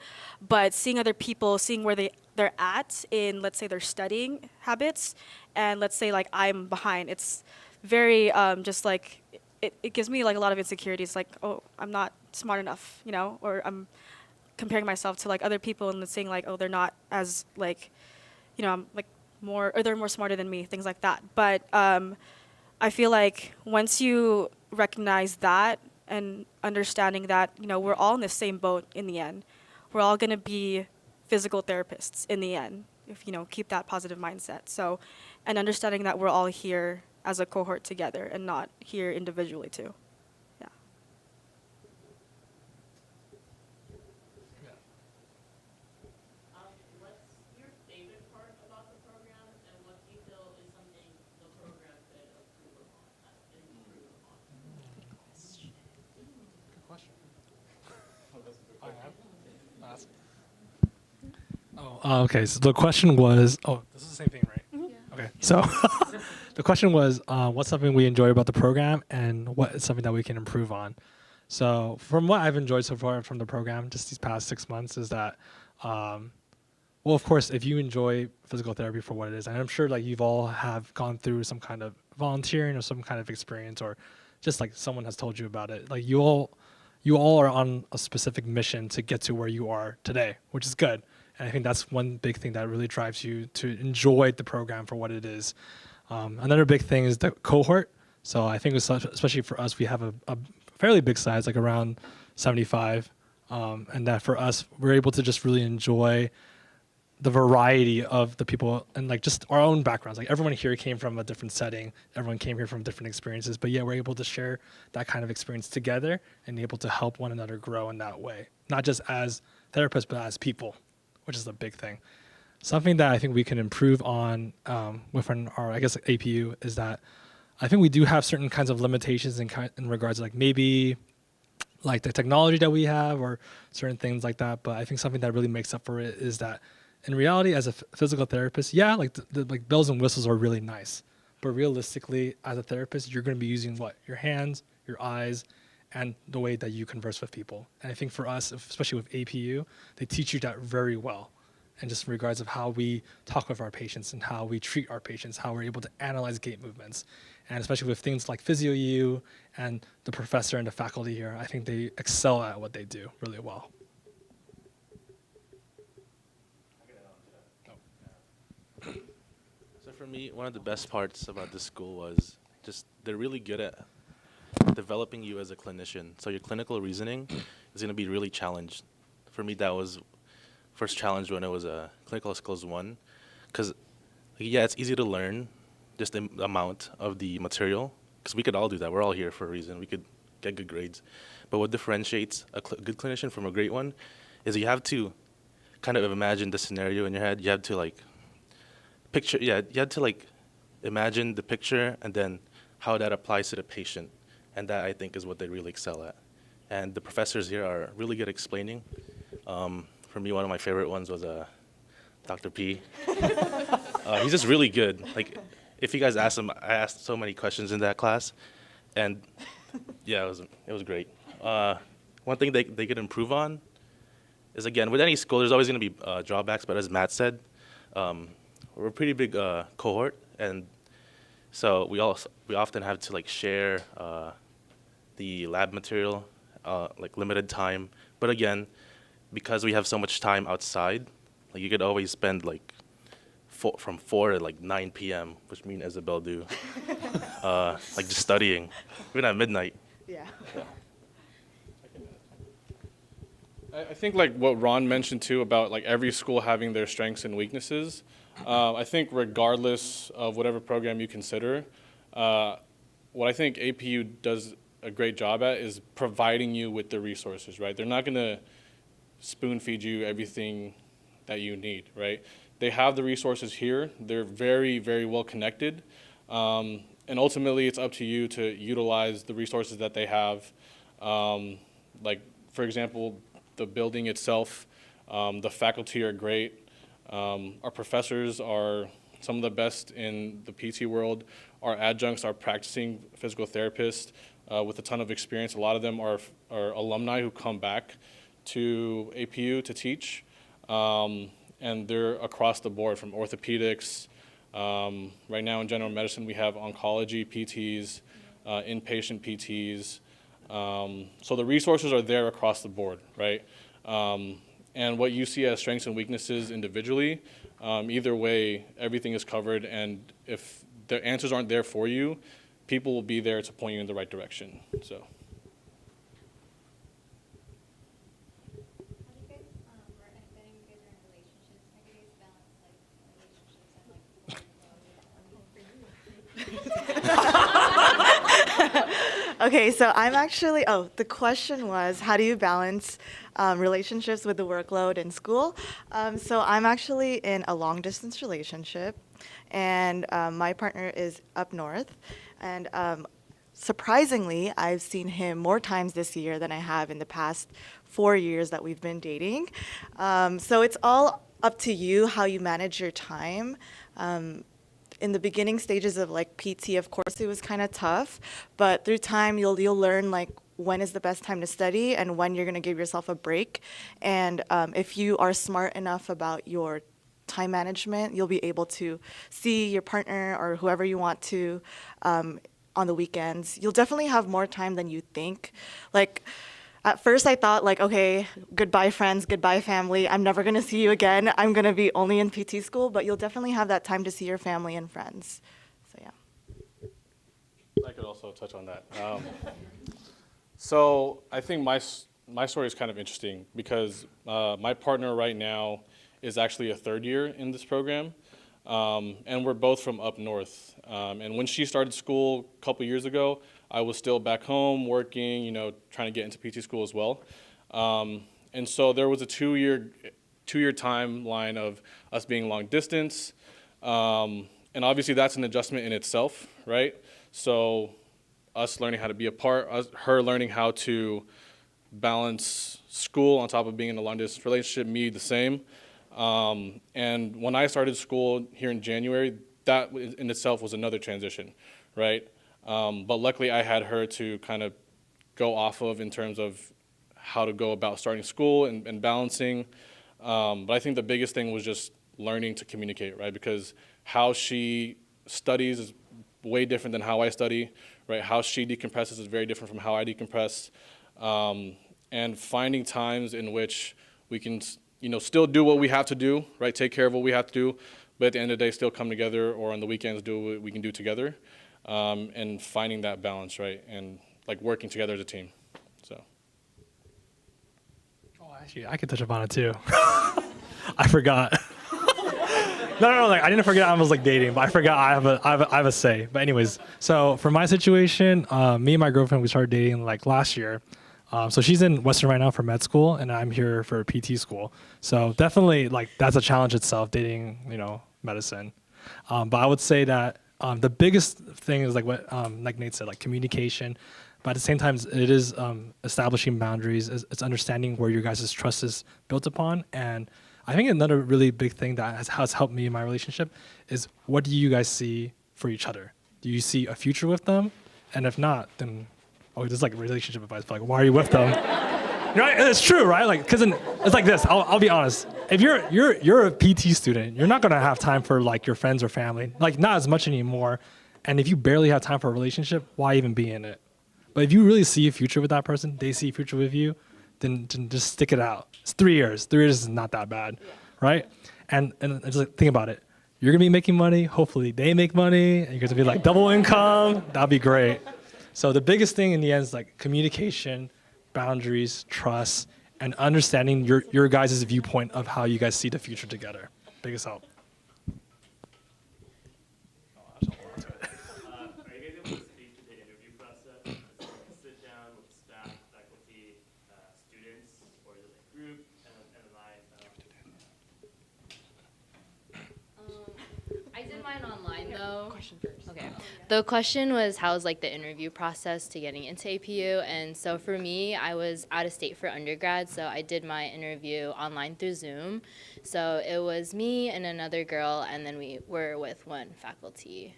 but seeing other people, seeing where they're at in, let's say, their studying habits, and let's say, like, I'm behind, it's very just like, it gives me like a lot of insecurities, like, oh, I'm not smart enough, or I'm comparing myself to like other people and saying like, oh, they're not as like, I'm like more, or they're more smarter than me, things like that. But I feel like once you recognize that and understanding that, we're all in the same boat in the end, we're all going to be physical therapists in the end, if, keep that positive mindset. So, and understanding that we're all here as a cohort together and not here individually too. Yeah. What's your favorite part about the program, and what do you feel is something the program could improve upon? Good question. I have. Ask. Oh, okay. So the question was, this is the same thing, right? Yeah. Okay. So the question was, what's something we enjoy about the program, and what is something that we can improve on? So from what I've enjoyed so far from the program, just these past 6 months, is that, well, of course, if you enjoy physical therapy for what it is, and I'm sure like you've all have gone through some kind of volunteering or some kind of experience, or just like someone has told you about it, like you all are on a specific mission to get to where you are today, which is good. And I think that's one big thing that really drives you to enjoy the program for what it is. Another big thing is the cohort. So I think especially for us, we have a fairly big size, like around 75. And that for us, we're able to just really enjoy the variety of the people and like just our own backgrounds. Like everyone here came from a different setting. Everyone came here from different experiences, but yeah, we're able to share that kind of experience together and able to help one another grow in that way. Not just as therapists, but as people, which is a big thing. Something that I think we can improve on within our, I guess, APU is that I think we do have certain kinds of limitations in regards to like maybe like the technology that we have or certain things like that. But I think something that really makes up for it is that in reality, as a physical therapist, yeah, like the like bells and whistles are really nice. But realistically, as a therapist, you're going to be using what? Your hands, your eyes, and the way that you converse with people. And I think for us, especially with APU, they teach you that very well. And just in regards of how we talk with our patients and how we treat our patients, how we're able to analyze gait movements. And especially with things like PhysioU and the professor and the faculty here, I think they excel at what they do really well. So for me, one of the best parts about this school was just they're really good at developing you as a clinician. So your clinical reasoning is going to be really challenged. For me, that was first challenge when it was a clinical skills 1, because yeah, it's easy to learn just the amount of the material, because we could all do that. We're all here for a reason. We could get good grades. But what differentiates a good clinician from a great one is you have to kind of imagine the scenario in your head. You have to like picture, you have to like imagine the picture and then how that applies to the patient. And that I think is what they really excel at. And the professors here are really good at explaining. For me, one of my favorite ones was Dr. P. He's just really good. Like, if you guys ask him, I asked so many questions in that class, and yeah, it was great. One thing they could improve on is, again, with any school, there's always going to be drawbacks. But as Matt said, we're a pretty big cohort, and so we often have to like share the lab material, like limited time. But again, because we have so much time outside, like you could always spend like from 4 to like 9 p.m., which me and Isabel do, like just studying, even at midnight. Yeah. I think like what Ron mentioned too about like every school having their strengths and weaknesses. I think regardless of whatever program you consider, what I think APU does a great job at is providing you with the resources, right? They're not going to spoon feed you everything that you need, right? They have the resources here. They're very, very well connected. And ultimately, it's up to you to utilize the resources that they have. Like, for example, the building itself, the faculty are great. Our professors are some of the best in the PT world. Our adjuncts are practicing physical therapists with a ton of experience. A lot of them are alumni who come back to APU to teach. And they're across the board, from orthopedics. Right now in general medicine, we have oncology PTs, inpatient PTs. So the resources are there across the board, right? And what you see as strengths and weaknesses individually, either way, everything is covered. And if the answers aren't there for you, people will be there to point you in the right direction. So. Okay, so I'm actually, the question was, how do you balance relationships with the workload in school? So I'm actually in a long distance relationship, and my partner is up north. And surprisingly, I've seen him more times this year than I have in the past 4 years that we've been dating. So it's all up to you how you manage your time. In the beginning stages of like PT, of course, it was kind of tough, but through time, you'll learn like when is the best time to study and when you're gonna give yourself a break. And if you are smart enough about your time management, you'll be able to see your partner or whoever you want to on the weekends. You'll definitely have more time than you think. Like, at first I thought like, okay, goodbye friends, goodbye family. I'm never going to see you again. I'm going to be only in PT school, but you'll definitely have that time to see your family and friends. So yeah. I could also touch on that. So I think my story is kind of interesting because my partner right now is actually a third year in this program, and we're both from up north. And when she started school a couple years ago, I was still back home working, trying to get into PT school as well. And so there was a two-year timeline of us being long distance, and obviously that's an adjustment in itself, right? So us learning how to be apart, her learning how to balance school on top of being in a long distance relationship, me the same. And when I started school here in January, that in itself was another transition, right? But luckily I had her to kind of go off of in terms of how to go about starting school and balancing. But I think the biggest thing was just learning to communicate, right? Because how she studies is way different than how I study, right? How she decompresses is very different from how I decompress. And finding times in which we can, still do what we have to do, right? Take care of what we have to do, but at the end of the day, still come together, or on the weekends do what we can do together, and finding that balance, right? And like working together as a team. So. Oh, actually, I could touch upon it too. I forgot. No, like I didn't forget I was like dating, but I forgot I have a say. But anyways, so for my situation, me and my girlfriend, we started dating like last year. So she's in Western right now for med school, and I'm here for PT school. So definitely, like that's a challenge itself, dating, medicine. But I would say that the biggest thing is like what like Nate said, like communication. But at the same time, it is establishing boundaries. It's understanding where your guys' trust is built upon. And I think another really big thing that has helped me in my relationship is, what do you guys see for each other? Do you see a future with them? And if not, then this is like relationship advice. But like, why are you with them? Right? It's true, right? Like, because it's like this. I'll be honest. If you're a PT student, you're not gonna have time for like your friends or family. Like, not as much anymore. And if you barely have time for a relationship, why even be in it? But if you really see a future with that person, they see a future with you, then just stick it out. It's 3 years. 3 years is not that bad, right? And just like, think about it. You're gonna be making money. Hopefully they make money, and you're gonna be like double income. That'd be great. So the biggest thing in the end is like communication, boundaries, trust, and understanding your guys' viewpoint of how you guys see the future together. Biggest help. Are you guys able to speak to the interview process? Is it like a sit down with staff, faculty, students, or is it like group, MMI? I did mine online though. Question first. Okay. The question was, how's like the interview process to getting into APU? And so for me, I was out of state for undergrad, so I did my interview online through Zoom. So it was me and another girl, and then we were with one faculty.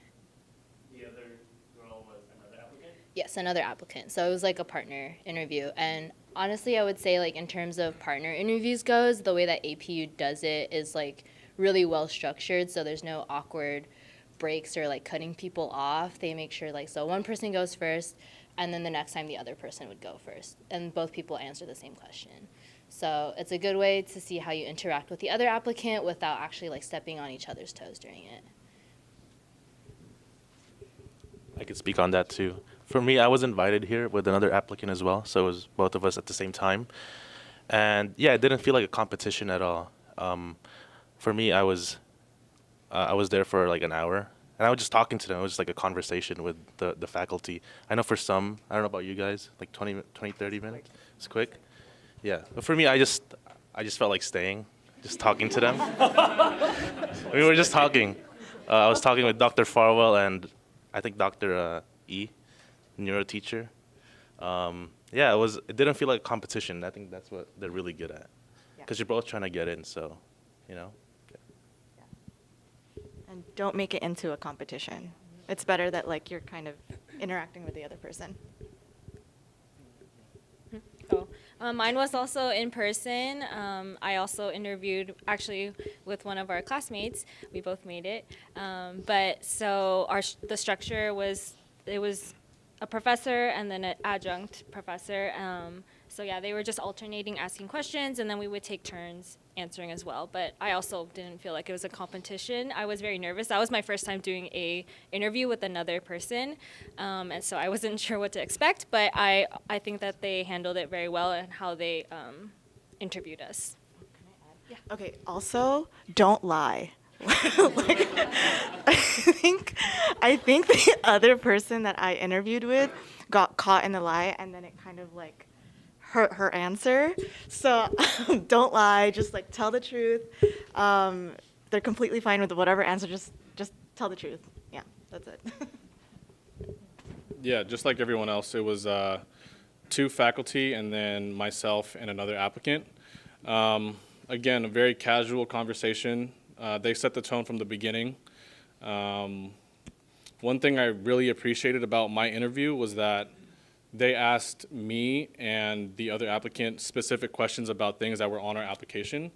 The other girl was another applicant? Yes, another applicant. So it was like a partner interview. And honestly, I would say like in terms of partner interviews goes, the way that APU does it is like really well structured, so there's no awkward breaks or like cutting people off. They make sure like, so one person goes first, and then the next time the other person would go first, and both people answer the same question. So it's a good way to see how you interact with the other applicant without actually like stepping on each other's toes during it. I could speak on that too. For me, I was invited here with another applicant as well, so it was both of us at the same time. And yeah, it didn't feel like a competition at all. For me, I was there for like an hour, and I was just talking to them. It was just like a conversation with the faculty. I know for some, I don't know about you guys, like 20, 30 minutes. It's quick. Yeah, but for me, I just felt like staying, just talking to them. We were just talking. I was talking with Dr. Farwell and I think Dr. E, neuro teacher. Yeah, it didn't feel like a competition. I think that's what they're really good at, because you're both trying to get in. So, And don't make it into a competition. It's better that like you're kind of interacting with the other person. Mine was also in person. I also interviewed actually with one of our classmates. We both made it. But so the structure was, it was a professor and then an adjunct professor. So yeah, they were just alternating asking questions, and then we would take turns answering as well. But I also didn't feel like it was a competition. I was very nervous. That was my first time doing a interview with another person, and so I wasn't sure what to expect. But I think that they handled it very well and how they interviewed us. Okay, also, don't lie. Like, I think the other person that I interviewed with got caught in the lie, and then it kind of like hurt her answer. So don't lie, just like tell the truth. They're completely fine with whatever answer, just tell the truth. Yeah, that's it. Yeah, just like everyone else, it was 2 faculty and then myself and another applicant. Again, a very casual conversation. They set the tone from the beginning. One thing I really appreciated about my interview was that they asked me and the other applicant specific questions about things that were on our application.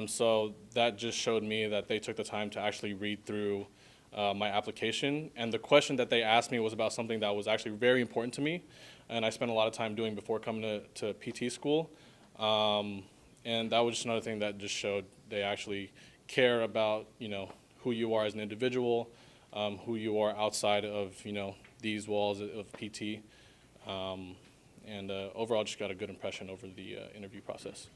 So that just showed me that they took the time to actually read through my application. And the question that they asked me was about something that was actually very important to me, and I spent a lot of time doing before coming to PT school. And that was just another thing that just showed they actually care about, who you are as an individual, who you are outside of, these walls of PT. And overall, just got a good impression over the interview process.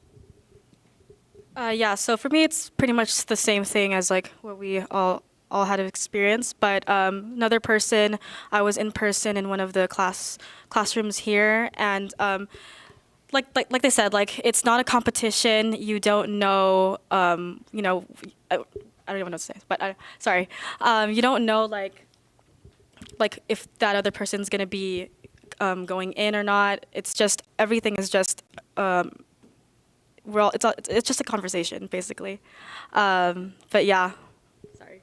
Yeah, so for me, it's pretty much the same thing as like what we all had experience. But another person, I was in person in one of the classrooms here, and like they said, like it's not a competition. You don't know, I don't even know what to say, but sorry, you don't know like if that other person's gonna be going in or not. It's just everything is just it's just a conversation basically. But yeah, sorry.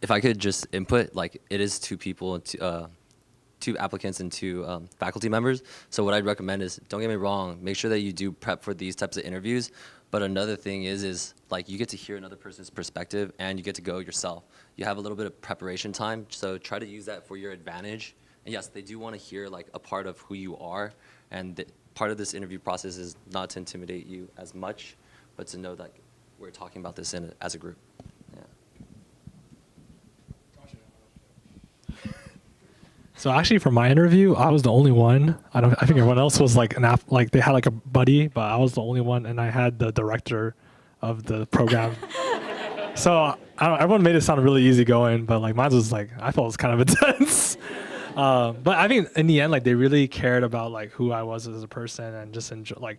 If I could just input, like it is 2 people, 2 applicants and 2 faculty members. So what I'd recommend is, don't get me wrong, make sure that you do prep for these types of interviews. But another thing is like you get to hear another person's perspective and you get to go yourself. You have a little bit of preparation time, so try to use that for your advantage. And yes, they do want to hear like a part of who you are, and part of this interview process is not to intimidate you as much, but to know that we're talking about this as a group. So actually, for my interview, I was the only one. I think everyone else was like they had like a buddy, but I was the only one, and I had the director of the program. So everyone made it sound really easygoing, but like mine was like I felt it was kind of intense. But I think in the end, like they really cared about like who I was as a person and just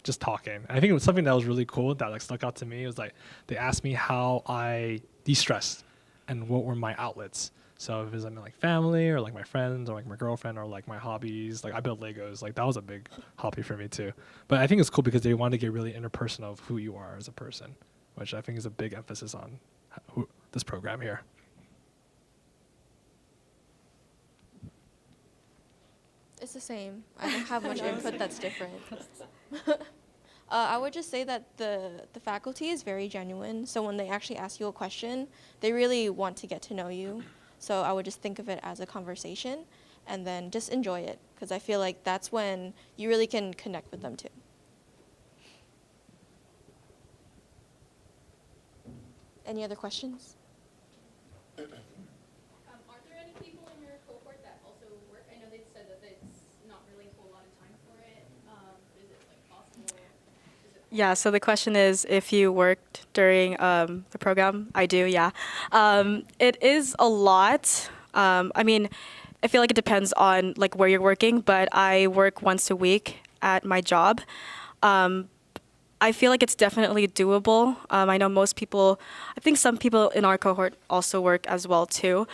just talking. I think it was something that was really cool that like stuck out to me. It was like they asked me how I de-stressed and what were my outlets. So if it was like family or like my friends or like my girlfriend or like my hobbies, like I built Legos, like that was a big hobby for me too. But I think it's cool because they want to get really interpersonal of who you are as a person, which I think is a big emphasis on this program here. It's the same. I don't have much input that's different. I would just say that the faculty is very genuine. So when they actually ask you a question, they really want to get to know you. So I would just think of it as a conversation and then just enjoy it, because I feel like that's when you really can connect with them too. Any other questions? Are there any people in your cohort that also work? I know they said that it's not really a whole lot of time for it. Is it like possible? Yeah, so the question is if you worked during the program. I do, yeah. It is a lot. I mean, I feel like it depends on like where you're working, but I work once a week at my job. I feel like it's definitely doable. I know most people, I think some people in our cohort also work as well too.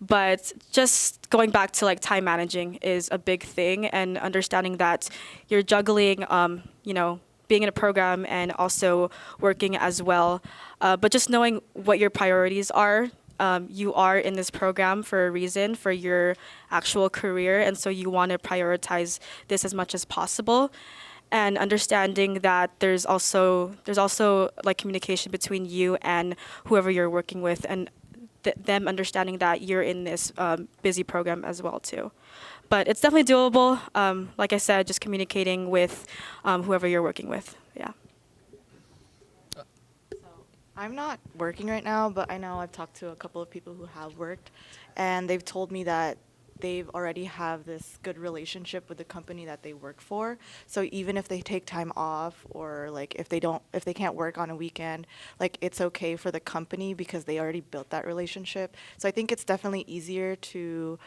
But just going back to like time managing is a big thing, and understanding that you're juggling, being in a program and also working as well. But just knowing what your priorities are. You are in this program for a reason, for your actual career, and so you want to prioritize this as much as possible. And understanding that there's also like communication between you and whoever you're working with, and them understanding that you're in this busy program as well too. But it's definitely doable. Like I said, just communicating with whoever you're working with. Yeah. I'm not working right now, but I know I've talked to a couple of people who have worked, and they've told me that they've already have this good relationship with the company that they work for. So even if they take time off, or like if they can't work on a weekend, like it's okay for the company because they already built that relationship. So I think it's definitely easier to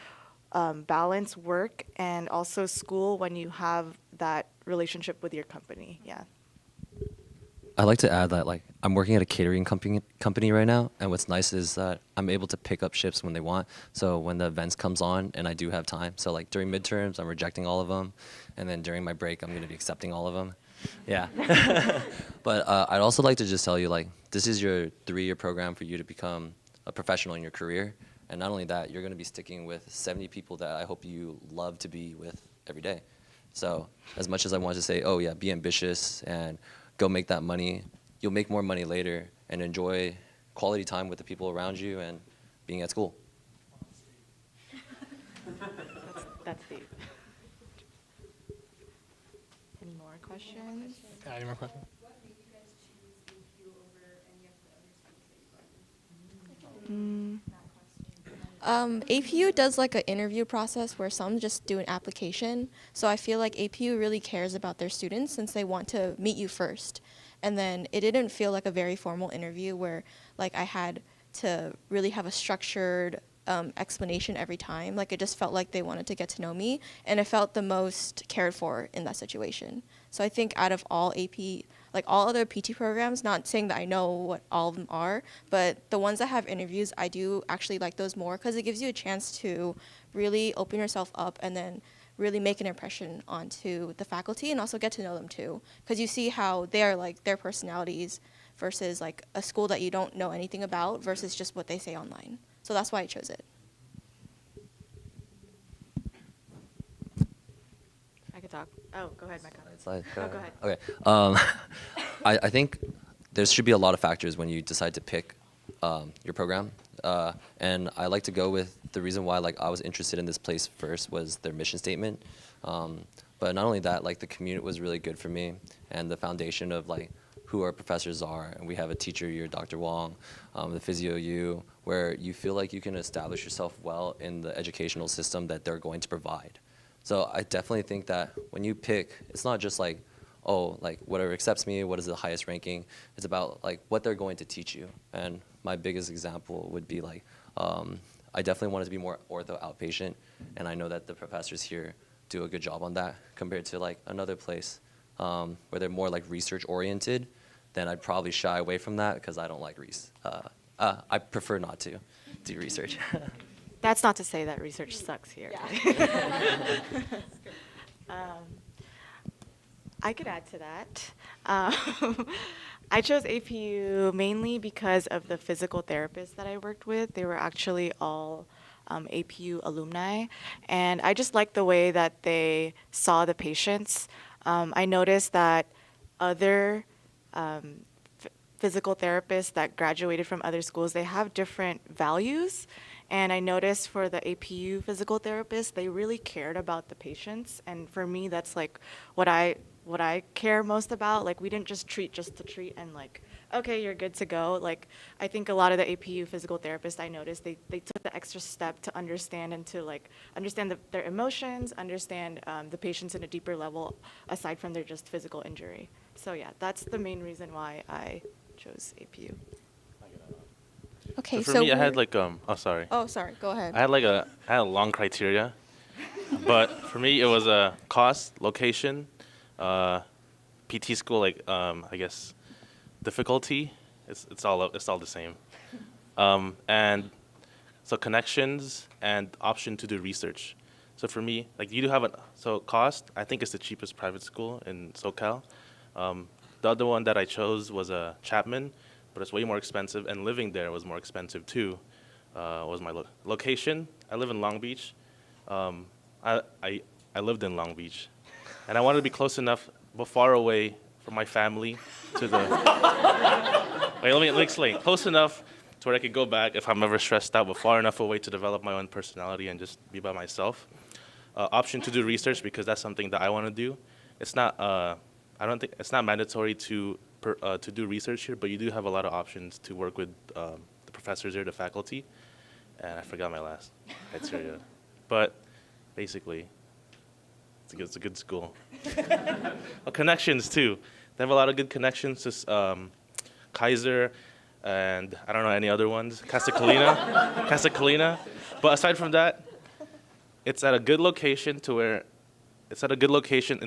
balance work and also school when you have that relationship with your company. Yeah. I'd like to add that like I'm working at a catering company right now, and what's nice is that I'm able to pick up shifts when they want. So when the events comes on and I do have time, so like during midterms I'm rejecting all of them, and then during my break I'm going to be accepting all of them. Yeah. But I'd also like to just tell you like this is your 3-year program for you to become a professional in your career, and not only that, you're going to be sticking with 70 people that I hope you love to be with every day. So as much as I want to say, oh yeah, be ambitious and go make that money, you'll make more money later and enjoy quality time with the people around you and being at school. That's deep. Any more questions? Any more questions? APU does like an interview process where some just do an application. So I feel like APU really cares about their students since they want to meet you first. And then it didn't feel like a very formal interview where like I had to really have a structured explanation every time. Like it just felt like they wanted to get to know me, and it felt the most cared for in that situation. So I think out of all AP, like all other PT programs, not saying that I know what all of them are, but the ones that have interviews, I do actually like those more because it gives you a chance to really open yourself up and then really make an impression onto the faculty and also get to know them too. Because you see how they're like their personalities versus like a school that you don't know anything about versus just what they say online. So that's why I chose it. I could talk. Oh, go ahead, Mecca. Go go ahead. Okay. I think there should be a lot of factors when you decide to pick your program. And I like to go with the reason why like I was interested in this place first was their mission statement. But not only that, like the community was really good for me, and the foundation of like who our professors are. And we have a teacher, you're Dr. Wong, the physio you, where you feel like you can establish yourself well in the educational system that they're going to provide. So I definitely think that when you pick, it's not just like, oh, like whatever accepts me, what is the highest ranking. It's about like what they're going to teach you. And my biggest example would be like, I definitely wanted to be more ortho outpatient, and I know that the professors here do a good job on that compared to like another place where they're more like research oriented. Then I'd probably shy away from that because I don't like I prefer not to do research. That's not to say that research sucks here. Yeah. I could add to that. I chose APU mainly because of the physical therapists that I worked with. They were actually all APU alumni, and I just liked the way that they saw the patients. I noticed that other physical therapists that graduated from other schools, they have different values. And I noticed for the APU physical therapists, they really cared about the patients. And for me, that's like what I care most about. Like we didn't just treat just to treat and like, okay, you're good to go. Like I think a lot of the APU physical therapists I noticed, they took the extra step to understand and to like understand their emotions, understand the patients in a deeper level aside from their just physical injury. So yeah, that's the main reason why I chose APU. Okay, so for me, I had like oh sorry. Oh, sorry. Go ahead. I had a long criteria, but for me it was a cost, location, PT school, like I guess difficulty. It's all the same, and so connections and option to do research. So for me, like you do have cost. I think it's the cheapest private school in SoCal. The other one that I chose was a Chapman, but it's way more expensive, and living there was more expensive too. Was my location. I live in Long Beach. I lived in Long Beach, and I wanted to be close enough, but far away from my family to the. Wait, let me explain. Close enough to where I could go back if I'm ever stressed out, but far enough away to develop my own personality and just be by myself. Option to do research, because that's something that I want to do. It's not, I don't think, it's not mandatory to do research here, but you do have a lot of options to work with the professors here, the faculty. And I forgot my last criteria. But basically, it's a good school. Connections too. They have a lot of good connections to Kaiser, and I don't know any other ones. Casa Colina. But aside from that, it's at a good location in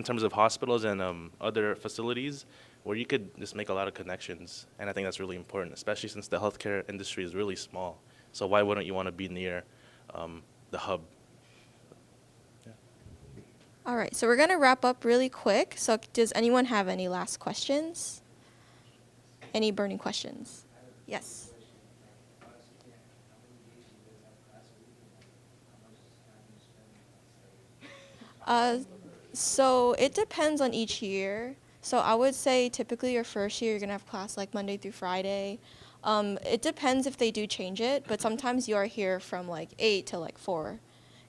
terms of hospitals and other facilities where you could just make a lot of connections. And I think that's really important, especially since the healthcare industry is really small. So why wouldn't you want to be near the hub? All right, so we're going to wrap up really quick. So does anyone have any last questions? Any burning questions? Yes. So it depends on each year. So I would say typically your first year, you're going to have class like Monday through Friday. It depends if they do change it, but sometimes you are here from like 8 to like 4.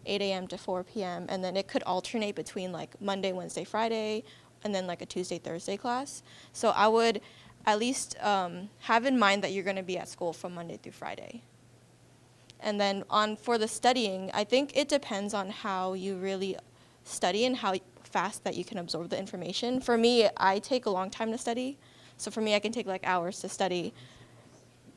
8 a.m. to 4 p.m. And then it could alternate between like Monday, Wednesday, Friday, and then like a Tuesday, Thursday class. So I would at least have in mind that you're going to be at school from Monday through Friday. And then for the studying, I think it depends on how you really study and how fast that you can absorb the information. For me, I take a long time to study. So for me, I can take like hours to study.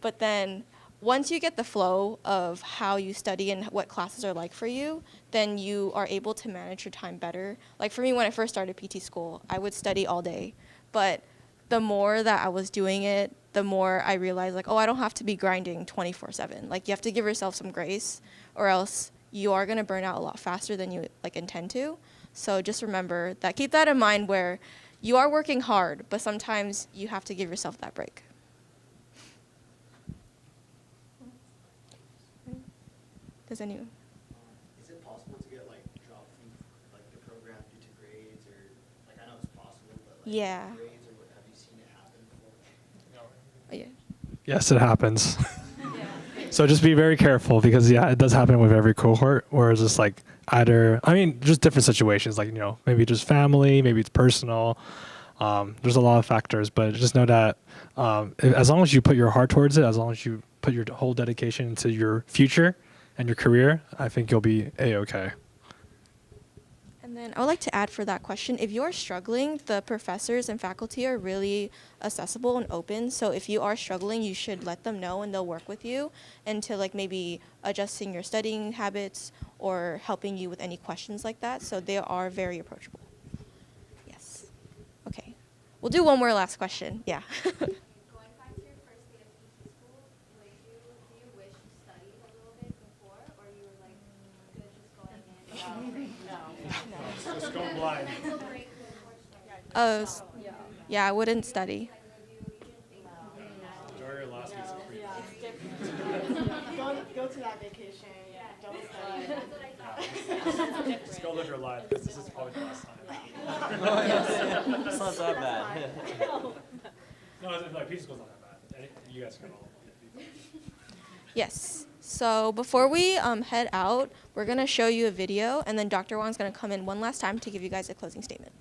But then once you get the flow of how you study and what classes are like for you, then you are able to manage your time better. Like for me, when I first started PT school, I would study all day. But the more that I was doing it, the more I realized like, oh, I don't have to be grinding 24/7. Like you have to give yourself some grace, or else you are going to burn out a lot faster than you like intend to. So just remember that, keep that in mind, where you are working hard, but sometimes you have to give yourself that break. Does anyone? Is it possible to get like dropped from like the program due to grades, or like I know it's possible, but like Yeah. grades, or what, have you seen it happen before? Oh, yeah. Yes, it happens. So just be very careful, because yeah, it does happen with every cohort, where it's just like just different situations, like, maybe just family, maybe it's personal. There's a lot of factors, but just know that as long as you put your heart towards it, as long as you put your whole dedication into your future and your career, I think you'll be A-okay. And then I would like to add for that question, if you're struggling, the professors and faculty are really accessible and open. So if you are struggling, you should let them know and they'll work with you into like maybe adjusting your studying habits or helping you with any questions like that. So they are very approachable. Yes. Okay. We'll do one more last question. Yeah. Going back to your first day of PT school, do you wish you studied a little bit before, or you were like good just going in? No. Just going blind. Yeah, I wouldn't study. Enjoy your last week's of free. Go to that vacation. Don't study. Just go live your life, because this is probably the last time. It's not that bad. No, like PT school's not that bad. You guys can all. Yes. So before we head out, we're going to show you a video, and then Dr. Wong's going to come in one last time to give you guys a closing statement.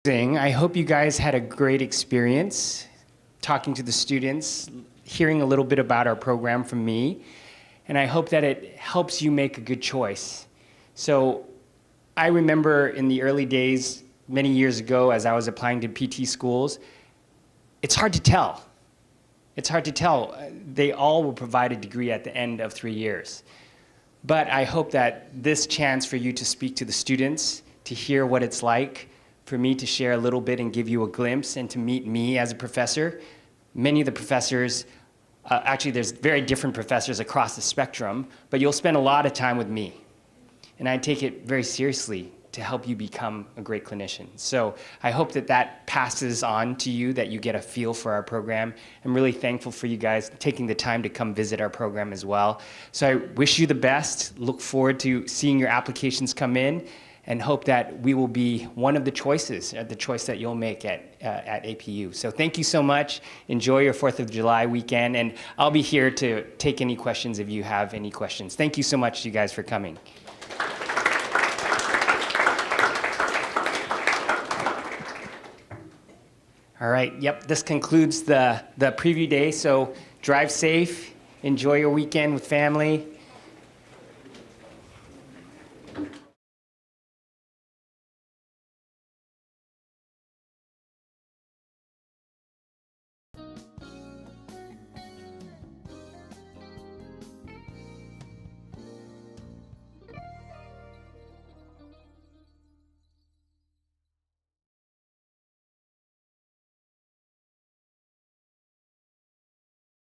I hope you guys had a great experience talking to the students, hearing a little bit about our program from me, and I hope that it helps you make a good choice. So I remember in the early days, many years ago, as I was applying to PT schools, it's hard to tell. It's hard to tell. They all will provide a degree at the end of 3 years. But I hope that this chance for you to speak to the students, to hear what it's like, for me to share a little bit and give you a glimpse and to meet me as a professor. Many of the professors, actually there's very different professors across the spectrum, but you'll spend a lot of time with me. And I take it very seriously to help you become a great clinician. So I hope that that passes on to you, that you get a feel for our program. I'm really thankful for you guys taking the time to come visit our program as well. So I wish you the best, look forward to seeing your applications come in, and hope that we will be one of the choices, the choice that you'll make at APU. So thank you so much. Enjoy your 4th of July weekend, and I'll be here to take any questions if you have any questions. Thank you so much, you guys, for coming. All right, yep, this concludes the preview day, so drive safe, enjoy your weekend with family,